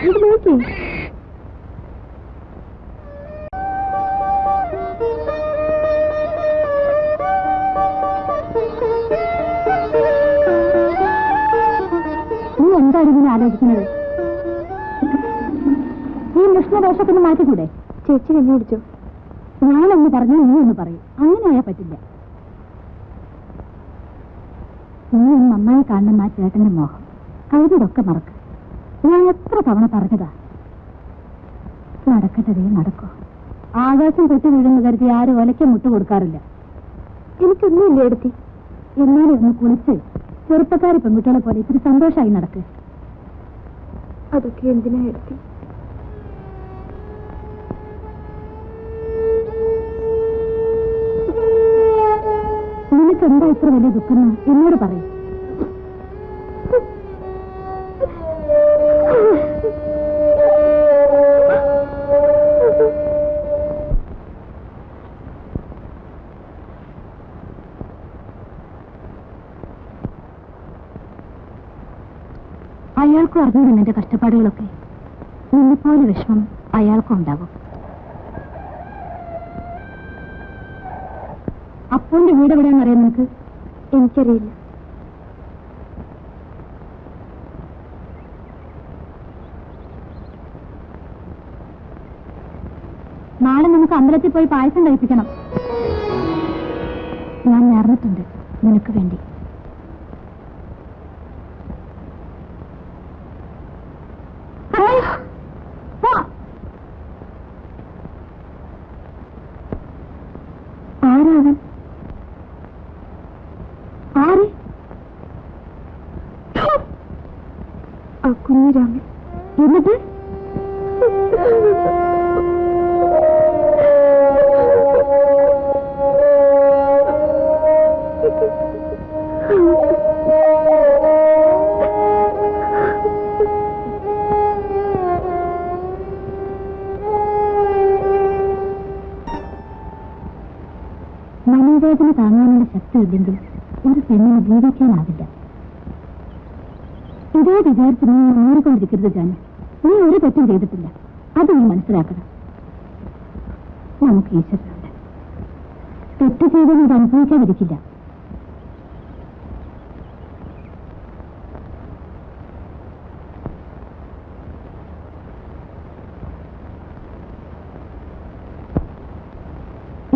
ഇങ്ങോട്ട് നോക്കി. നീ എന്താണ് ഇതിനെ ആലോചിക്കുന്നത്? ഈ മുഷ്ണദോഷത്തിന് മാറ്റിക്കൂടെ? ചേച്ചി എന്നെ കുടിച്ചോ? ഞാനൊന്ന് പറഞ്ഞു, നീ ഒന്ന് പറയും. അങ്ങനെയായാൽ പറ്റില്ല. നീ നന്നായി കാണുന്ന ആ ചേട്ടന്റെ മോഹം കഴുതിയൊക്കെ മറക്ക്. ഞാൻ എത്ര തവണ പറഞ്ഞതാ. നടക്കട്ടതേ നടക്കോ. ആകാശം പൊട്ടി വീഴുന്ന കരുതി ആരും ഒലയ്ക്ക് മുട്ട് കൊടുക്കാറില്ല. എനിക്കൊന്നുമില്ല എടുത്തി. എന്നാലും ഒന്ന് കുളിച്ച് ചെറുപ്പക്കാരി പെൺകുട്ടികളെ പോലെ ഇത്തിരി സന്തോഷമായി നടക്ക്. അതൊക്കെ എന്തിനാ എടുത്തി? നിനക്കെന്താ ഇത്ര വലിയ ദുഃഖം എന്നോട് പറയും. അയാൾക്കും അറിഞ്ഞു നിന്റെ കഷ്ടപ്പാടുകളൊക്കെ. നിന്നെപ്പോലെ വിഷമം അയാൾക്കും ഉണ്ടാകും. അപ്പൂന്റെ വീട് എവിടെയാണെന്നറിയാം നിനക്ക്? എനിക്കറിയില്ല. നാളെ നമുക്ക് അമ്പലത്തിൽ പോയി പായസം കഴിപ്പിക്കണം. ഞാൻ നേർന്നിട്ടുണ്ട് നിനക്ക് വേണ്ടി. ആരാവൻ? ആര്? ആ കുഞ്ഞിരാമൻ. എന്നിട്ട് മനോവേദന താങ്ങാനുള്ള ശക്തി ഇല്ലെങ്കിൽ ഒരു പെണ്ണിന് ജീവിക്കാനാവില്ല. ഇതേ വിചാരിച്ച് നീ മൂറിക്കൊണ്ടിരിക്കരുത് ജാനു. നീ ഒരു തെറ്റും ചെയ്തിട്ടില്ല. അത് നീ മനസ്സിലാക്കണം. നമുക്ക് ഈശ്വരനുണ്ട്. തെറ്റ് ചെയ്തത് ഇത് അനുഭവിക്കാതിരിക്കില്ല.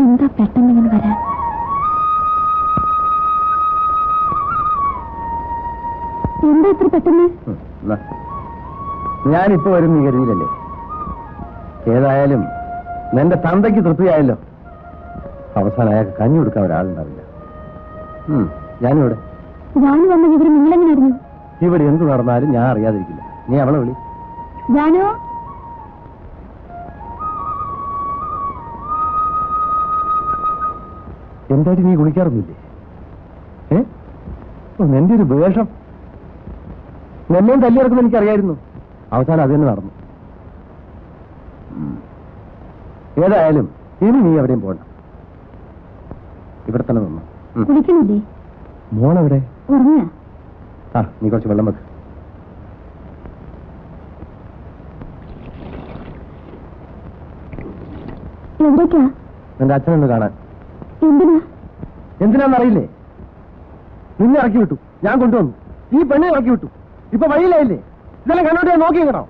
എന്താ പെട്ടെന്ന് ഇങ്ങനെ വരാൻ? എന്താ ഇത്ര പെട്ടെന്ന്? ഞാനിപ്പോ വരും നീ കരുതിയില്ലല്ലേ? ഏതായാലും നിന്റെ തന്തയ്ക്ക് തൃപ്തിയായല്ലോ. അവസാനം അയാൾക്ക് കഞ്ഞി കൊടുക്കാൻ ഒരാളുണ്ടാവില്ല. ഞാനിവിടെ. ജാനു വന്ന വിവരം നിങ്ങളെങ്ങനെ അറിഞ്ഞു? ഇവിടെ എന്ത് നടന്നാലും ഞാൻ അറിയാതിരിക്കില്ല. നീ അവളെ വിളി. ജാനു, എന്തായിട്ട് നീ കുളിക്കാറൊന്നുമില്ലേ? നിന്റെ ഒരു വേഷം. എന്നെയും തല്ലിയിറക്കുന്ന എനിക്കറിയായിരുന്നു. അവസാനം അത് തന്നെ നടന്നു. ഏതായാലും ഇനി നീ എവിടെയും പോകണ്ട. ഇവിടെ തന്നെ നിന്നു. കുളിക്കണില്ലേ? മോളെവിടെ? ഉറങ്ങിയ? ആ, നീ കുറച്ച് വെള്ളം വെക്ക്. എവിടേക്കാ? നിന്റെ അച്ഛനൊന്ന് കാണാൻ. എന്തിനാ? എന്തിനാന്നറിയില്ലേ? നിന്നെ ഇറക്കി വിട്ടു, ഞാൻ കൊണ്ടുവന്നു. ഈ പെണ്ണെ ഇറക്കി വിട്ടു. ഇപ്പൊ വഴിയിലായില്ലേ? ഇതെല്ലാം കണ്ടോട്ട് ഞാൻ നോക്കിയിങ്ങണോ?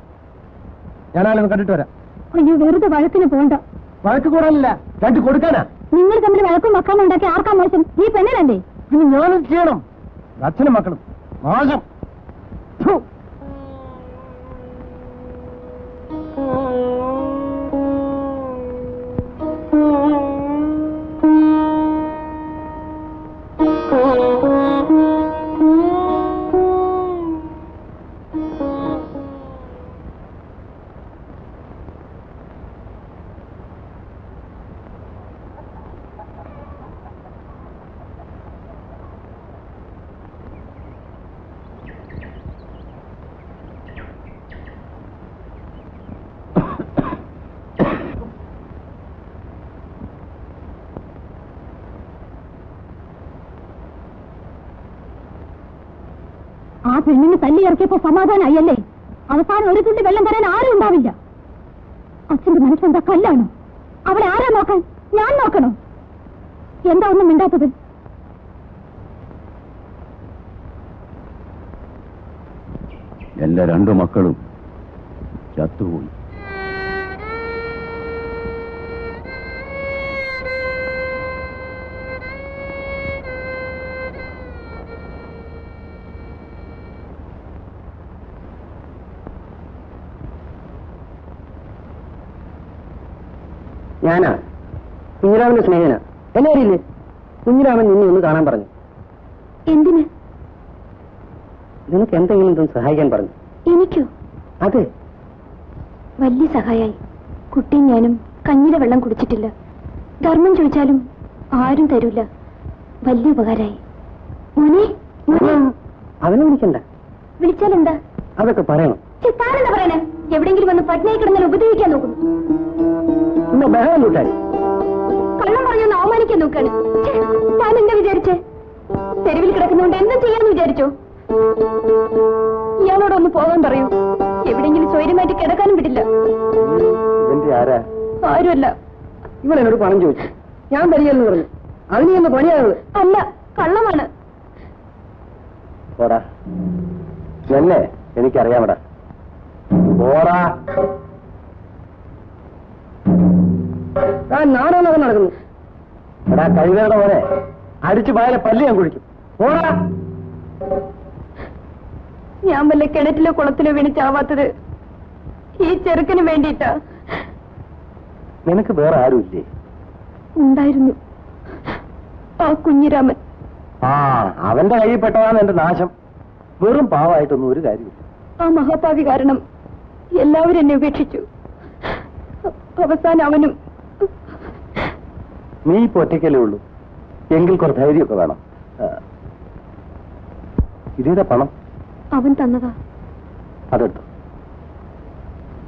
ഞാനാളൊന്ന് കണ്ടിട്ട് വരാം. അയ്യോ, വെറുതെ വഴക്കിന് പോണ്ട. വഴക്ക് കൂടാനില്ല, കണ്ടു കൊടുക്കാനാ. നിങ്ങൾ തമ്മിൽ വഴക്കും മക്കളും ഉണ്ടാക്കി ആർക്കാ മോശം? ഈ പെണ്ണിനല്ലേ? പിന്നെ ഞാനും ചെയ്യണം. അച്ഛനും മക്കളും മോശം. പെണ്ണിന് തല്ലി ഇറക്കിയപ്പോ സമാധാനമായല്ലേ? അവസാനം ഒരു തുള്ളി വെള്ളം തരാൻ ആരും ഉണ്ടാവില്ല. അച്ഛന്റെ മനസ്സെന്താ കല്ലാണോ? അവളെ ആരാ നോക്കാൻ? ഞാൻ നോക്കണോ? എന്താ ഒന്നും മിണ്ടാത്തത്? എന്റെ രണ്ടു മക്കളും ചത്തുപോയി. ഞാനാ കുഞ്ഞിരാമന്റെ സ്നേഹന. എന്നെ അറിയില്ലേ? കുഞ്ഞിരാമൻ നിന്നെ ഒന്ന് കാണാൻ പറഞ്ഞു. എന്തിന്? നിനക്ക് എന്തെങ്കിലും സഹായിക്കാൻ പറഞ്ഞു. എനിക്കോ? അതെ, വലിയ സഹായായി. കുട്ടിയും ഞാനും കഞ്ഞിയുടെ വെള്ളം കുടിച്ചിട്ടില്ല. ധർമ്മം ചോദിച്ചാലും ആരും തരൂല. വലിയ ഉപകാരായി. മോനെ, അവനെ വിളിക്കണ്ട. വിളിച്ചാലെന്താ? അതൊക്കെ പറയണം. താനെന്താ പറയണേ? എവിടെങ്കിലും വന്ന് പട്ടിണി കിടന്നാൽ ഉപദ്രവിക്കാൻ നോക്കുന്നു. ബഹളം കൂട്ടാരി കള്ളം പറഞ്ഞൊന്ന് അവമാനിക്കാൻ നോക്കാണ്. താൻ എന്താ വിചാരിച്ചേ? തെരുവിൽ കിടക്കുന്നോണ്ട് എന്തും ചെയ്യാന്ന് വിചാരിച്ചോ? ഇയാളോടൊന്ന് പോകാൻ പറയൂ. എവിടെങ്കിലും സ്വൈര്യമായിട്ട് കിടക്കാനും വിടില്ല. ആരുമല്ല. ഇവളെന്നോട് പണം ചോദിച്ചു, ഞാൻ തരികയെന്ന് പറഞ്ഞു. അതിന് ഒന്ന് പണിയാവുന്നത് അല്ല, കള്ളമാണ്. പോടാ, എന്നെ എനിക്കറിയാമടാ. പോടാ. നാണോന്നൊക്കെ നടക്കുന്നു. എടാ കഴിവേണ്ട പോലെ അടിച്ചു പായലെ പല്ല് ഞാൻ കുഴിക്കും. പോടാ. ഞാൻ വല്ല കിണറ്റിലോ കുളത്തിലോ വീണ് ചാവാത്തത് ഈ ചെറുക്കന് വേണ്ടിയിട്ടാ. നിനക്ക് വേറെ ആരുമില്ലേ? ഉണ്ടായിരുന്നു, ആ കുഞ്ഞിരാമൻ. ആ, അവന്റെ കയ്യിൽ പെട്ടതാണ് എന്റെ നാശം. വെറും പാവായിട്ടൊന്നും ഒരു കാര്യമില്ല. ആ മഹാപാവി കാരണം എല്ലാവരും എന്നെ ഉപേക്ഷിച്ചു. അവസാനം അവനും. നീ ഇപ്പൊ ഒറ്റയ്ക്കല്ലേ ഉള്ളൂ, എങ്കിൽ കുറച്ച് ധൈര്യമൊക്കെ വേണം. ഇതിന്റെ പണം അവൻ തന്നതാ. അതെടുത്തോ,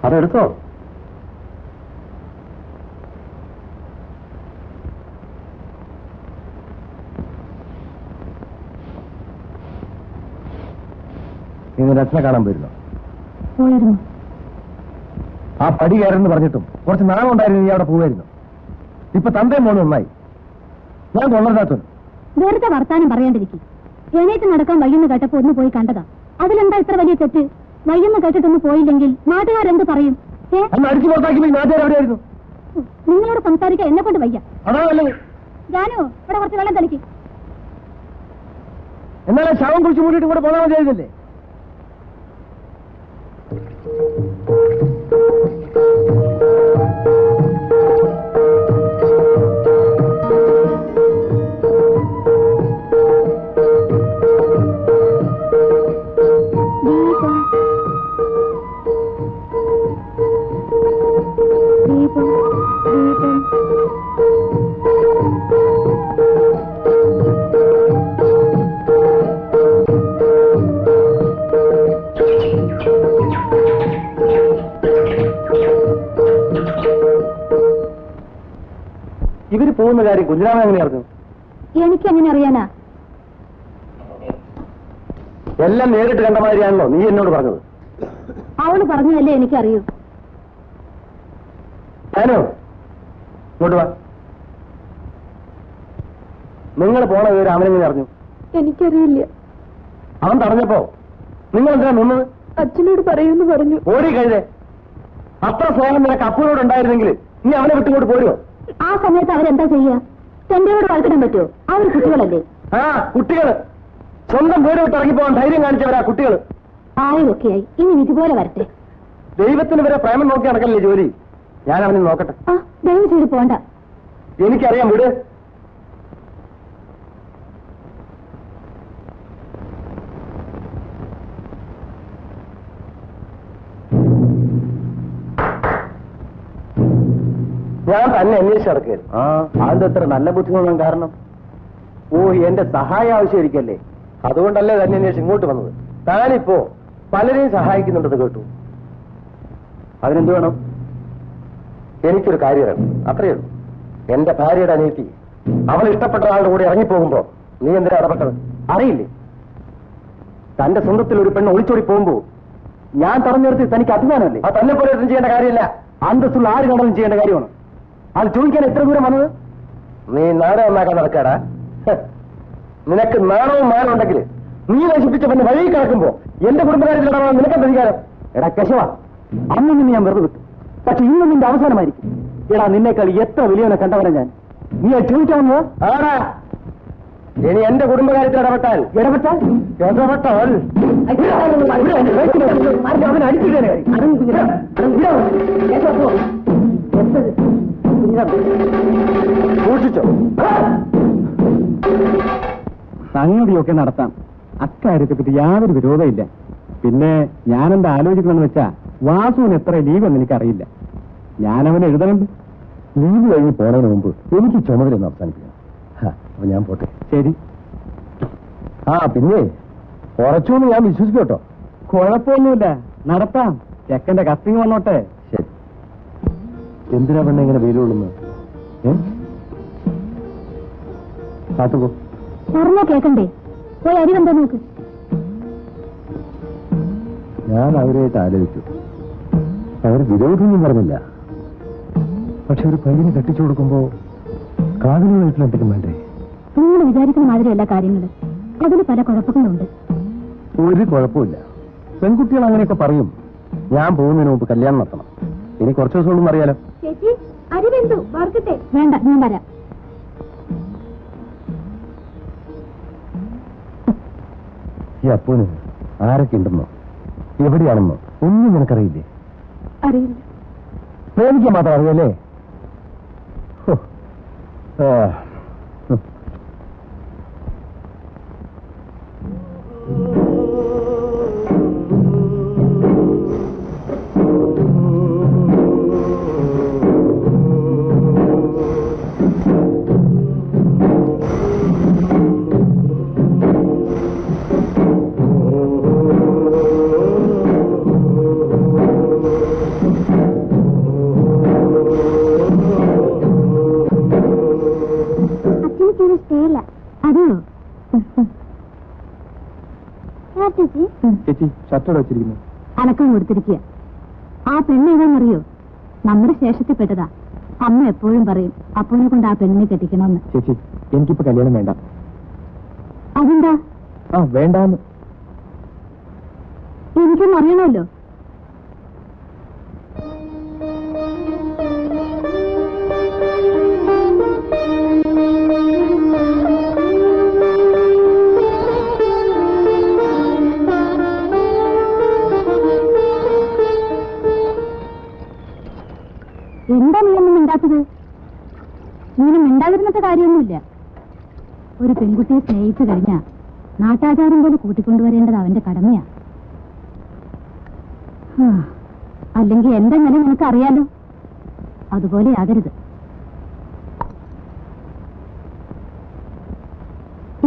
അതെടുത്തോ. നിങ്ങൾ രത്ന കാണാൻ പോയിരുന്നോ? പോയിരുന്നു. ആ പടി കയറെന്ന് പറഞ്ഞിട്ടും കുറച്ച് നാളം ഉണ്ടായിരുന്നു. നീ അവിടെ പോവായിരുന്നു. ഇപ്പൊ തന്തയും മോനും ഒന്നായി. ഞാൻ കൊള്ളരുതാത്തവൻ. വെറുതെ വർത്താനം പറയാണ്ടിരിക്കും. എണീറ്റ് നടക്കാൻ വയ്യെന്ന് കേട്ടപ്പോ ഒന്ന് പോയി കണ്ടതാ. അതിലെന്താ ഇത്ര വലിയ തെറ്റ്? വയ്യെന്ന് കേട്ടിട്ടൊന്ന് പോയില്ലെങ്കിൽ നാട്ടുകാരെന്ത് പറയും? അന്ന് അടിച്ചു പുറത്താക്കി നാട്ടുകാർ എവിടെയായിരുന്നു? നിങ്ങളോട് സംസാരിക്കാൻ എന്നെ കൊണ്ട് വയ്യ. അതാ നല്ലത്. ജാനു, ഇവിടെ കുറച്ച് വെള്ളം തളിക്ക്. എന്നാലും ശവം കുറിച്ച് മൂടിയിട്ട് കൂടെ പോകാൻ മതിയായിരുന്നില്ലേ? ഇവര് പോകുന്ന കാര്യം കുഞ്ഞിരാമൻ എങ്ങനെ അറിഞ്ഞു? എനിക്കെങ്ങനെ അറിയാനാ? എല്ലാം നേരിട്ട് കണ്ട മാതിരിയാണല്ലോ നീ എന്നോട് പറഞ്ഞത്. അവള് പറഞ്ഞതല്ലേ എനിക്കറിയൂ. ഞാനോ ഇങ്ങോട്ട് വാ. നിങ്ങൾ പോണ വിവരം അവനെങ്ങനെ അറിഞ്ഞു? എനിക്കറിയില്ല. അവൻ തടഞ്ഞപ്പോ നിങ്ങൾ എന്തിനാ നിന്നത്? അച്ഛനോട് പറയൂന്ന് പറഞ്ഞു. ഓടി കഴിഞ്ഞേ. അത്ര സ്നേഹം നിനക്ക് അപ്പൂരോട് ഉണ്ടായിരുന്നെങ്കിൽ നീ അവനെ വിട്ടുകൊണ്ട് പോരുമോ? ആ സമയത്ത് അവരെന്താ ചെയ്യാ? എന്റെയോട് വളർത്തിടാൻ പറ്റുമോ? അവർ കുട്ടികളല്ലേ. ആ, കുട്ടികള് സ്വന്തം വീട് വിട്ട് ഇറങ്ങിപ്പോകാൻ ധൈര്യം കാണിച്ചവരാ കുട്ടികൾ. ആയൊക്കെയായി, ഇനി ഇതുപോലെ വരട്ടെ. ദൈവത്തിന് വരെ പ്രേമം നോക്കി നടക്കല്ലേ ജോലി. ഞാൻ അവനെ നോക്കട്ടെ. ആ, ദയവ് ചെയ്ത് പോണ്ട. എനിക്കറിയാം, വീട്. ഞാൻ തന്നെ അന്വേഷിച്ച് നടക്കുകയായിരുന്നു. അതിന്റെ അത്ര നല്ല ബുദ്ധിമുട്ടാണ് കാരണം. ഓ, എന്റെ സഹായം ആവശ്യമായിരിക്കല്ലേ, അതുകൊണ്ടല്ലേ തന്നെ അന്വേഷിച്ച് ഇങ്ങോട്ട് വന്നത്. താനിപ്പോ പലരെയും സഹായിക്കുന്നുണ്ടെന്ന് കേട്ടു. അതിനെന്ത് വേണം? എനിക്കൊരു കാര്യം അറിയണം, അത്രയേ ഉള്ളൂ. എന്റെ ഭാര്യയുടെ അനിയത്തി അവൾ ഇഷ്ടപ്പെട്ട ആളുടെ കൂടെ ഇറങ്ങിപ്പോകുമ്പോ നീ എന്തിനാ ഇടപെട്ടത്? അറിയില്ലേ? തന്റെ സ്വന്തത്തിൽ ഒരു പെണ്ണ് ഒളിച്ചോടി പോകുമ്പോ ഞാൻ തടഞ്ഞു നിർത്തി തനിക്ക് അഭിമാനമല്ലേ? അത് തന്നെ പോലെ ഒന്നും ചെയ്യേണ്ട കാര്യമില്ല. അന്തസ്സുള്ള ആര് കണ്ടാലും ചെയ്യേണ്ട കാര്യമാണ്. അത് ചോദിക്കാൻ എത്ര ദൂരം വന്നത്? നീ നാടകം ഉണ്ടാക്കാൻ നടക്കാടാ. നിനക്ക് നാണവും മാനം ഉണ്ടെങ്കിൽ നീ നശിപ്പിച്ച പെണ്ണ് വഴി കിടക്കുമ്പോ എന്റെ കുടുംബകാര്യത്തിൽ ഇടപെടാൻ നിനക്കെന്ത് അധികാരം? എടാ കേശവ, അന്ന് നിന്നെ ഞാൻ വെറുതെ വിട്ടു. പക്ഷെ ഇന്ന് നിന്റെ അവസാനമായിരിക്കും. എടാ, നിന്നേക്കാൾ എത്ര വലിയവനെ കണ്ടവനെ ഞാൻ. നീ അത് ചോദിക്കാമെന്ന് ആടാ. ഇനി എന്റെ കുടുംബകാര്യത്തിൽ ഇടപെട്ടാൽ അവൻ അടിച്ചിട്ടേ സൂക്ഷിച്ചോ. സംഗതിയൊക്കെ നടത്താം. അക്കാര്യത്തെ പറ്റി യാതൊരു വിരോധമില്ല. പിന്നെ ഞാനെന്താ ആലോചിക്കണമെന്ന് വെച്ചാ, വാസുവിന് എത്ര ലീവെന്ന് എനിക്കറിയില്ല. ഞാനവനെ എഴുതണുണ്ട്. ലീവ് കഴിഞ്ഞ് പോണതിന് മുമ്പ് എനിക്ക് ചുമതലയൊന്ന് അവസാനിപ്പിക്കണം. അപ്പൊ ഞാൻ പോട്ടെ. ശരി. പിന്നെ കുറച്ചൊന്നും ഞാൻ വിശ്വസിക്കും കേട്ടോ. കുഴപ്പമൊന്നുമില്ല, നടത്താം. ചെക്കന്റെ കത്തിങ് വന്നോട്ടെ. ശരി. എന്തിനാ പെണ്ണ ഇങ്ങനെ വെയിലുള്ളുന്നത്? കാത്തുപോ. പറഞ്ഞാ കേക്കണ്ടേ? പോയി അരി വന്നോ നോക്ക്. ഞാൻ അവരായിട്ട് ആലോചിച്ചു. അവർ വിരോധമൊന്നും പറഞ്ഞില്ല. പക്ഷെ ഒരു പയ്യനെ കെട്ടിച്ചു കൊടുക്കുമ്പോ കാതിന് വീട്ടിൽ എന്തെങ്കിലും വേണ്ടേ? നിങ്ങൾ വിചാരിക്കുന്ന മാതിരിയല്ല കാര്യങ്ങള്. അതിന് പല കുഴപ്പങ്ങളുണ്ട്. ഒരു കുഴപ്പമില്ല. പെൺകുട്ടികൾ അങ്ങനെയൊക്കെ പറയും. ഞാൻ പോകുന്നതിന് മുമ്പ് കല്യാണം നടത്തണം. ഇനി കുറച്ച് ദിവസം കൊണ്ടൊന്നും അറിയാലോ. ചേച്ചി, അരി വെന്തു, വറുക്കട്ടെ? വേണ്ട, ഞാൻ വരാം. ഈ അപ്പൂന് ആരൊക്കെ ഉണ്ടെന്നോ എവിടെയാണെന്നോ ഒന്നും നിനക്കറിയില്ലേ? അറിയില്ല. പ്രേമിക്കാൻ മാത്രം അറിയല്ലേ? ചേച്ചി ഷർട്ടോടെ വെച്ചിരിക്കുന്നു. അനക്കം കൊടുത്തിരിക്കുക. ആ പെണ്ണ് ഏതാണെന്നറിയോ? നമ്മുടെ ശേഷത്തിൽപ്പെട്ടതാ. അമ്മ എപ്പോഴും പറയും അപ്പൂനെ കൊണ്ട് ആ പെണ്ണിനെ കെട്ടിക്കണമെന്ന്. ചേച്ചി, എനിക്കിപ്പോ കല്യാണം വേണ്ട. അതെന്താ? വേണ്ടാന്ന്. എനിക്കൊന്നും അറിയണമല്ലോ. എന്താ നീയൊന്നും മിണ്ടാത്തത്? നീന് മിണ്ടാതിരുന്നത്തെ കാര്യമൊന്നുമില്ല. ഒരു പെൺകുട്ടിയെ സ്നേഹിച്ചു കഴിഞ്ഞാ നാട്ടാചാരം പോലെ കൂട്ടിക്കൊണ്ടുവരേണ്ടത് അവന്റെ കടമയാ. അല്ലെങ്കിൽ എന്റെ നില നിനക്ക് അറിയാലോ. അതുപോലെ ആകരുത്.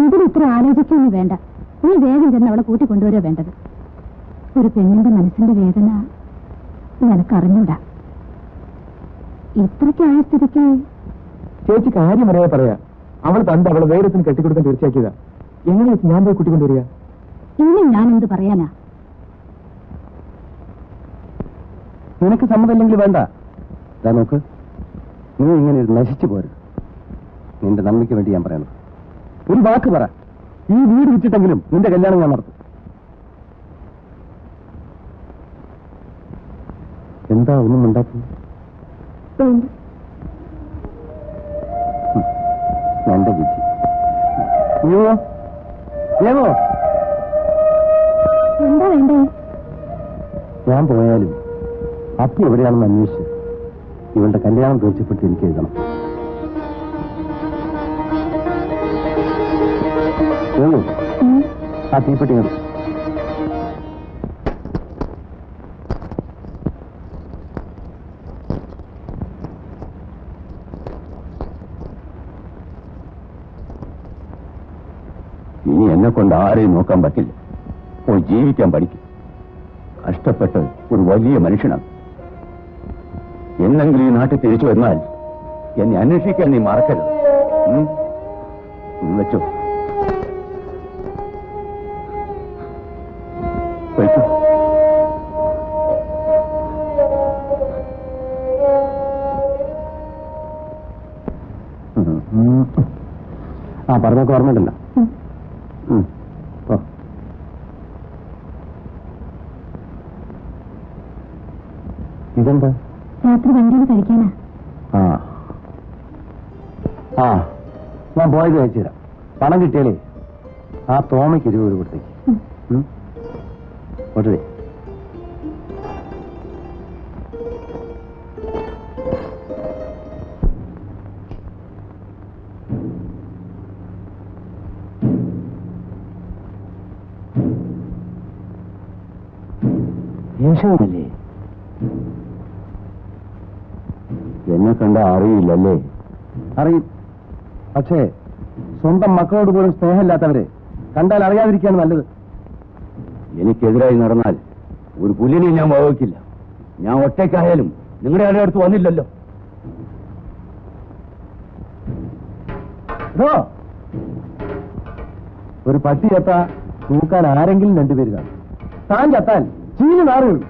ഇതിലിത്ര ആലോചിക്കൊന്നും വേണ്ട. നീ വേഗം ചെന്ന് അവളെ കൂട്ടിക്കൊണ്ടുവരാ വേണ്ടത്. ഒരു പെണ്ണിന്റെ മനസ്സിന്റെ വേദന നിനക്കറിഞ്ഞൂടാ. ഇത്രയ്ക്കായ സ്ഥിതിക്ക് ചേച്ചി കാര്യം അറിയാതെ പറയാ. അവൾ പണ്ട് അവളെ വേഗത്തിന് കെട്ടിക്കൊടുക്കാൻ തീർച്ചയാക്കിയതാ. എങ്ങനെ വെച്ച് ഞാൻ പോയി കൂട്ടിക്കൊണ്ടുവരിക? ഇനി ഞാൻ എന്ത് പറയാനാ? നിനക്ക് സമ്മതമില്ലെങ്കിൽ വേണ്ട. നോക്ക്, നീ ഇങ്ങനെ നശിച്ചു പോരുത്. നിന്റെ നന്മയ്ക്ക് വേണ്ടി ഞാൻ പറയണം. ഒരു വാക്ക് പറ. ഈ വീട് വിറ്റിട്ടെങ്കിലും നിന്റെ കല്യാണം ഞാൻ നടത്തും. എന്താ ഒന്നും ഉണ്ടാക്കുന്നത്? എന്റെ വിധി. എന്താ വേണ്ടേ? ഞാൻ പോയാലും അപ്പി എവിടെയാണെന്ന് അന്വേഷിച്ച് ഇവളുടെ കല്യാണം തീർച്ചപ്പെടുത്തി എനിക്ക് എഴുതണം. ആ തീപ്പെട്ടി കണ്ടു. ഇനി എന്നെ കൊണ്ട് ആരെയും നോക്കാൻ പറ്റില്ല. പോയി ജീവിക്കാൻ പഠിക്കും. കഷ്ടപ്പെട്ട് ഒരു വലിയ മനുഷ്യനാണ്. എന്നെങ്കിലും ഈ നാട്ടിൽ തിരിച്ചു വന്നാൽ എന്നെ അന്വേഷിക്കാൻ നീ മറക്കരുത്. വെച്ചോ. ആ പറഞ്ഞൊക്കെ ഓർമ്മയിട്ടല്ലോ. ഇതെന്താ? രാത്രി വണ്ടിയിൽ കഴിക്കാനാ. ആ ഞാൻ പോയത് അയച്ചു തരാം. പണം കിട്ടിയാലേ ആ തോമയ്ക്ക് 20 രൂപ കൊടുത്തേക്ക്. കൊടുത്തേ. ദേഷ്യമാണല്ലേ? എന്നെ കണ്ട അറിയില്ലല്ലേ? അറിയും. പക്ഷേ സ്വന്തം മക്കളോട് പോലും സ്നേഹമില്ലാത്തവരെ കണ്ടാൽ അറിയാതിരിക്കുകയാണ് നല്ലത്. എനിക്കെതിരായി നടന്നാൽ ഒരു പുലിനെ ഞാൻ വഹിക്കില്ല. ഞാൻ ഒറ്റയ്ക്കായാലും നിങ്ങളുടെ ആരുടെ അടുത്ത് വന്നില്ലല്ലോ. ഒരു പട്ടി ചത്താ തൂക്കാൻ ആരെങ്കിലും രണ്ടുപേര് കാണും. താൻ ചത്താൽ ചീന് നാറുകയുള്ളൂ.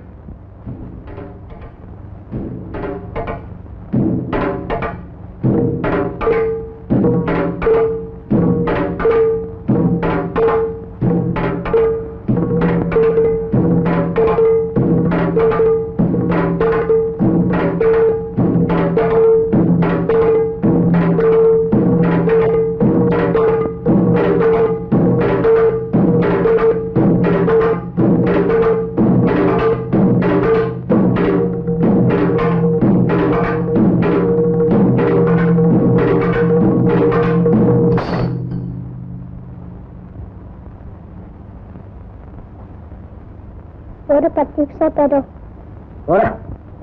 ഒരു 10 പൈസ തരോ?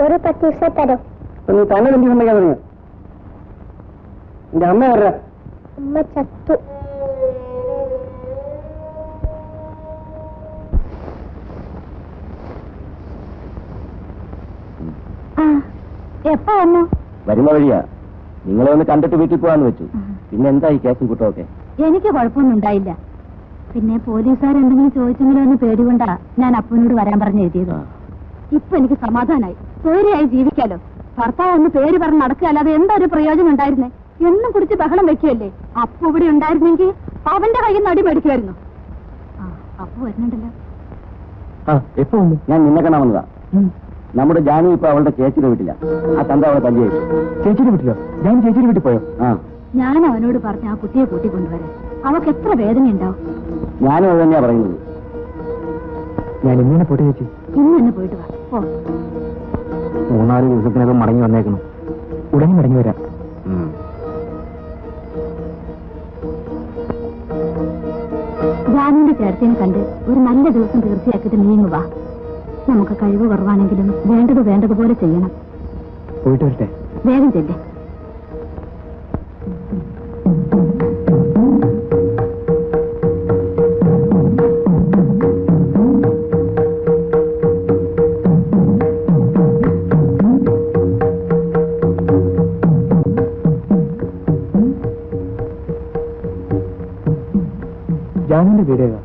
ഒരു 10 പൈസ തരോ? നീ തന്നെ വേണ്ടി ഉണ്ടാക്കാൻ തുടങ്ങി. എന്റെ അമ്മ വരാ. അമ്മ ചത്തു. എപ്പോ വന്നു? വരുന്ന വഴിയാ. നിങ്ങളെ ഒന്ന് കണ്ടിട്ട് വീട്ടിൽ പോവാന്ന് വെച്ചു. പിന്നെ എന്താ ഈ കേസും കൂട്ടമൊക്കെ? എനിക്ക് കുഴപ്പമൊന്നും ഉണ്ടായില്ല. പിന്നെ പോലീസുകാർ എന്തെങ്കിലും ചോദിച്ചെങ്കിലോ എന്ന് പേടികൊണ്ടാ ഞാൻ അപ്പനോട് വരാൻ പറഞ്ഞ് എഴുതിയത്. ഇപ്പൊ എനിക്ക് സമാധാനായി. സ്വൈര്യമായി ജീവിക്കാലോ. ഭർത്താവ് ഒന്ന് പേര് പറഞ്ഞ് നടക്കുക അല്ലാതെ എന്താ ഒരു പ്രയോജനം ഉണ്ടായിരുന്നേ? എന്നും കുടിച്ച് ബഹളം വെക്കുകയല്ലേ. അപ്പു ഇവിടെ ഉണ്ടായിരുന്നെങ്കിൽ അവന്റെ കയ്യിൽ നിന്ന് അടി മേടിക്കുമായിരുന്നു. അപ്പു വരുന്നുണ്ടല്ലോ. എപ്പോ വന്നു? ഞാൻ നിന്നെ കാണാൻ വന്നതാ. നമ്മുടെ ജാനു ഇപ്പൊ അവളുടെ ചേച്ചിയുടെ വീട്ടില. ആ തന്ത അവളെ തല്ലി വെച്ചു. ചേച്ചിയുടെ വീട്ടിലോ? ഞാൻ ചേച്ചിയുടെ വീട്ടിൽ പോയോ? ഞാൻ അവനോട് പറഞ്ഞ ആ കുട്ടിയെ കൂട്ടിക്കൊണ്ടുവരാൻ. അവൾക്ക് എത്ര വേദന ഉണ്ടാവും. ഞാനും അത് തന്നെയാ പറയുന്നത്. ഞാൻ ഇങ്ങനെ പോട്ടെ ചേച്ചി? ഇന്ന് തന്നെ പോയിട്ട് വാ. 3-4 ദിവസത്തിനകം മടങ്ങി വന്നേക്കണം. ഉടനെ മടങ്ങി വരാം. ജാനുവിന്റെ ചേർത്തിനെ കണ്ട് ഒരു നല്ല ദിവസം തീർച്ചയാക്കിയിട്ട് നീങ്ങു വാ. നമുക്ക് കഴിവ് കുറവാണെങ്കിലും വേണ്ടതുപോലെ ചെയ്യണം. പോയിട്ട് വരട്ടെ? വേഗം ചെല്ലേ. ജാനുവിന്റെ വീടേതാ?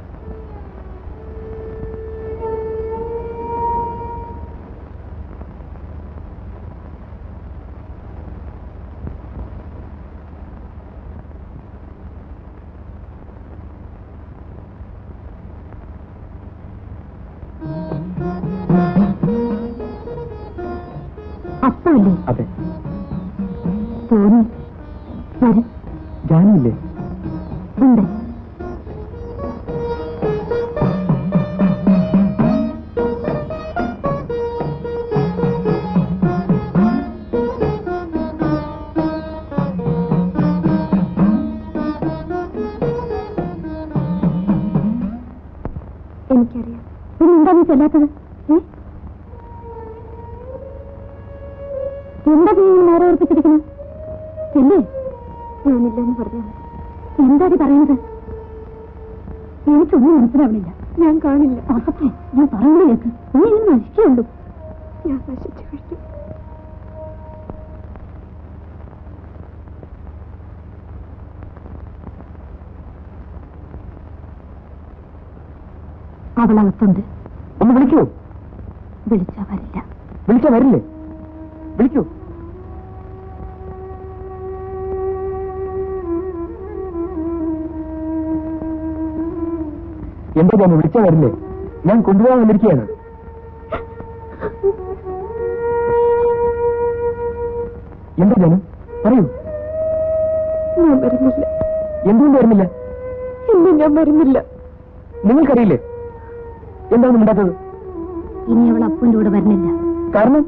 അപ്പല്ലേ? അതെ. തോന്നി വരും. ജാനുവില്ലേ? ഉണ്ട്. എനിക്കറിയാം. പിന്നെന്താ നീ ചെല്ലാത്തത്? എന്താ നീ നേരെ ഓർപ്പിച്ചിരിക്കുന്നത്? ചെല്ലേ. ഞാനില്ലെന്ന് പറഞ്ഞു. എന്താ നീ പറയുന്നത്? എനിക്കൊന്നും മനസ്സിലാവണില്ല. ഞാൻ കാണില്ല. അതൊക്കെ ഞാൻ പറയുന്നത് കേൾക്ക്. നീ ഇങ്ങനെ നശിക്കുള്ളൂ. ഞാൻ നശിച്ചു കഴിഞ്ഞു. അവളകത്തുണ്ട്. ഒന്ന് വിളിക്കൂ. വിളിച്ചാ വരില്ല. വിളിച്ചാ വരില്ലേ? വിളിക്കൂ. എന്താ ഞാൻ വിളിച്ചാ വരില്ലേ? ഞാൻ കൊണ്ടുപോകാൻ വന്നിരിക്കുകയാണ്. എന്താ ജാനു പറയൂ. ഞാൻ വരുന്നില്ല. എന്തുകൊണ്ട് വരുന്നില്ല? ഇല്ല, ഞാൻ വരുന്നില്ല. നിങ്ങൾക്കറിയില്ലേ എന്താണ് ഉണ്ടാത്തത്? ഇനി അവൾ അപ്പൻ്റെ കൂടെ വരുന്നില്ല. കാരണം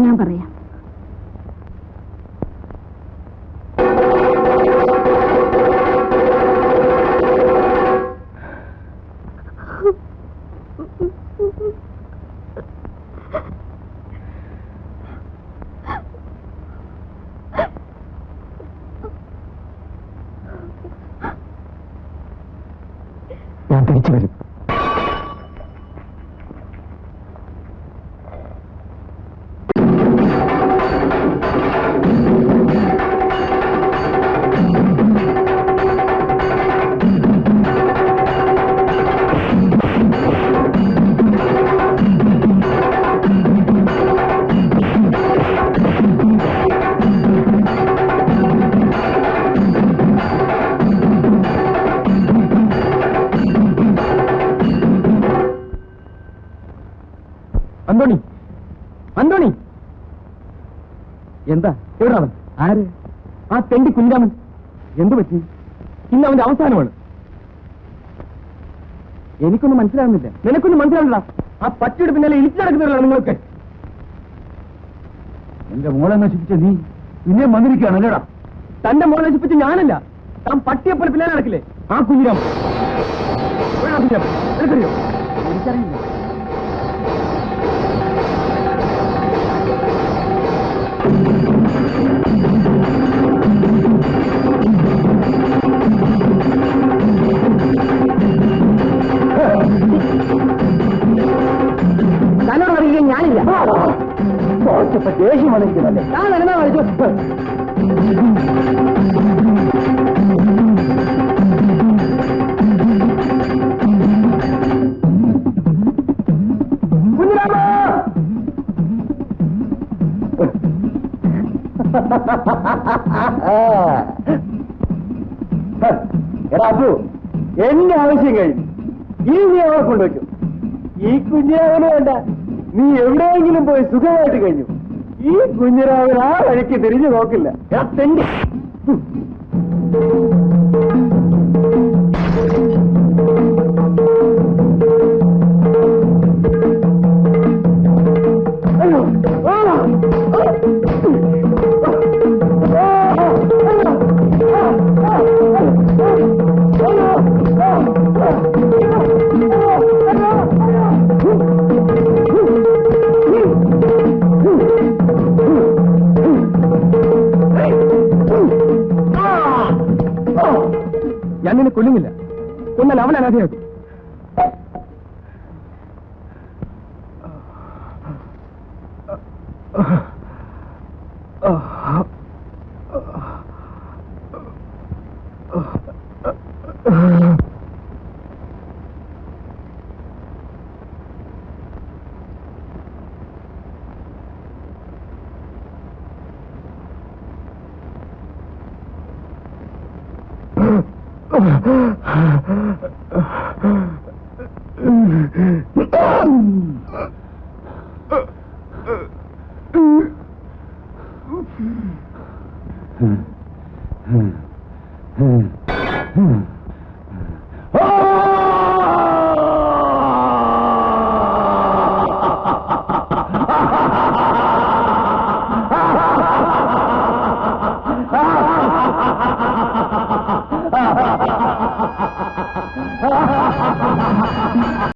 ഞാൻ പറയാം. ഞാൻ തിരിച്ചു വരും. അന്തോണി, അന്തോണി, എന്താ എവിടാണ്? ആര്? ആ തെണ്ടി കുഞ്ഞിരാമൻ. എന്തു പറ്റി? ഇന്ന് അവന്റെ അവസാനമാണ്. എനിക്കൊന്നും മനസ്സിലാകുന്നില്ല. നിനക്കൊന്നും മനസ്സിലാവില്ല. ആ പട്ടിയുടെ പിന്നാലെ ഇരിച്ചു നടക്കുന്നവരാണ് നിങ്ങൾക്ക്. എന്റെ മോളെ നശിപ്പിച്ച നീ പിന്നെ വന്നിരിക്കുകയാണ് അല്ലേടാ? തന്റെ മോളെ നശിപ്പിച്ച ഞാനല്ല, താൻ പട്ടിയെപ്പോലെ പിന്നാലെ നടക്കില്ലേ ആ കുഞ്ഞിരാമൻ. എനിക്കറിയോ? എനിക്കറിയില്ല. തന്നോട് പറയുകയും ഞാനില്ല. ദേഷ്യം വന്നിരിക്കുന്നല്ലേ? ഞാൻ വരുന്ന കളിച്ചു. എടാ അപ്പു, എന്റെ ആവശ്യം കഴിഞ്ഞു. ഇനി നീ അവളെ കൊണ്ടുവയ്ക്കും. ഈ കുഞ്ഞിരാവിന് വേണ്ട, നീ എവിടെയെങ്കിലും പോയി സുഖമായിട്ട് കഴിഞ്ഞു. ഈ കുഞ്ഞിരാവിന് ആ വഴിക്ക് തിരിഞ്ഞു നോക്കില്ല. എടാ തെണ്ടി. ഞാൻ നിന്നെ കൊല്ലുന്നില്ല. കൊന്നാൽ അവൻ അനാഥയാക്കും.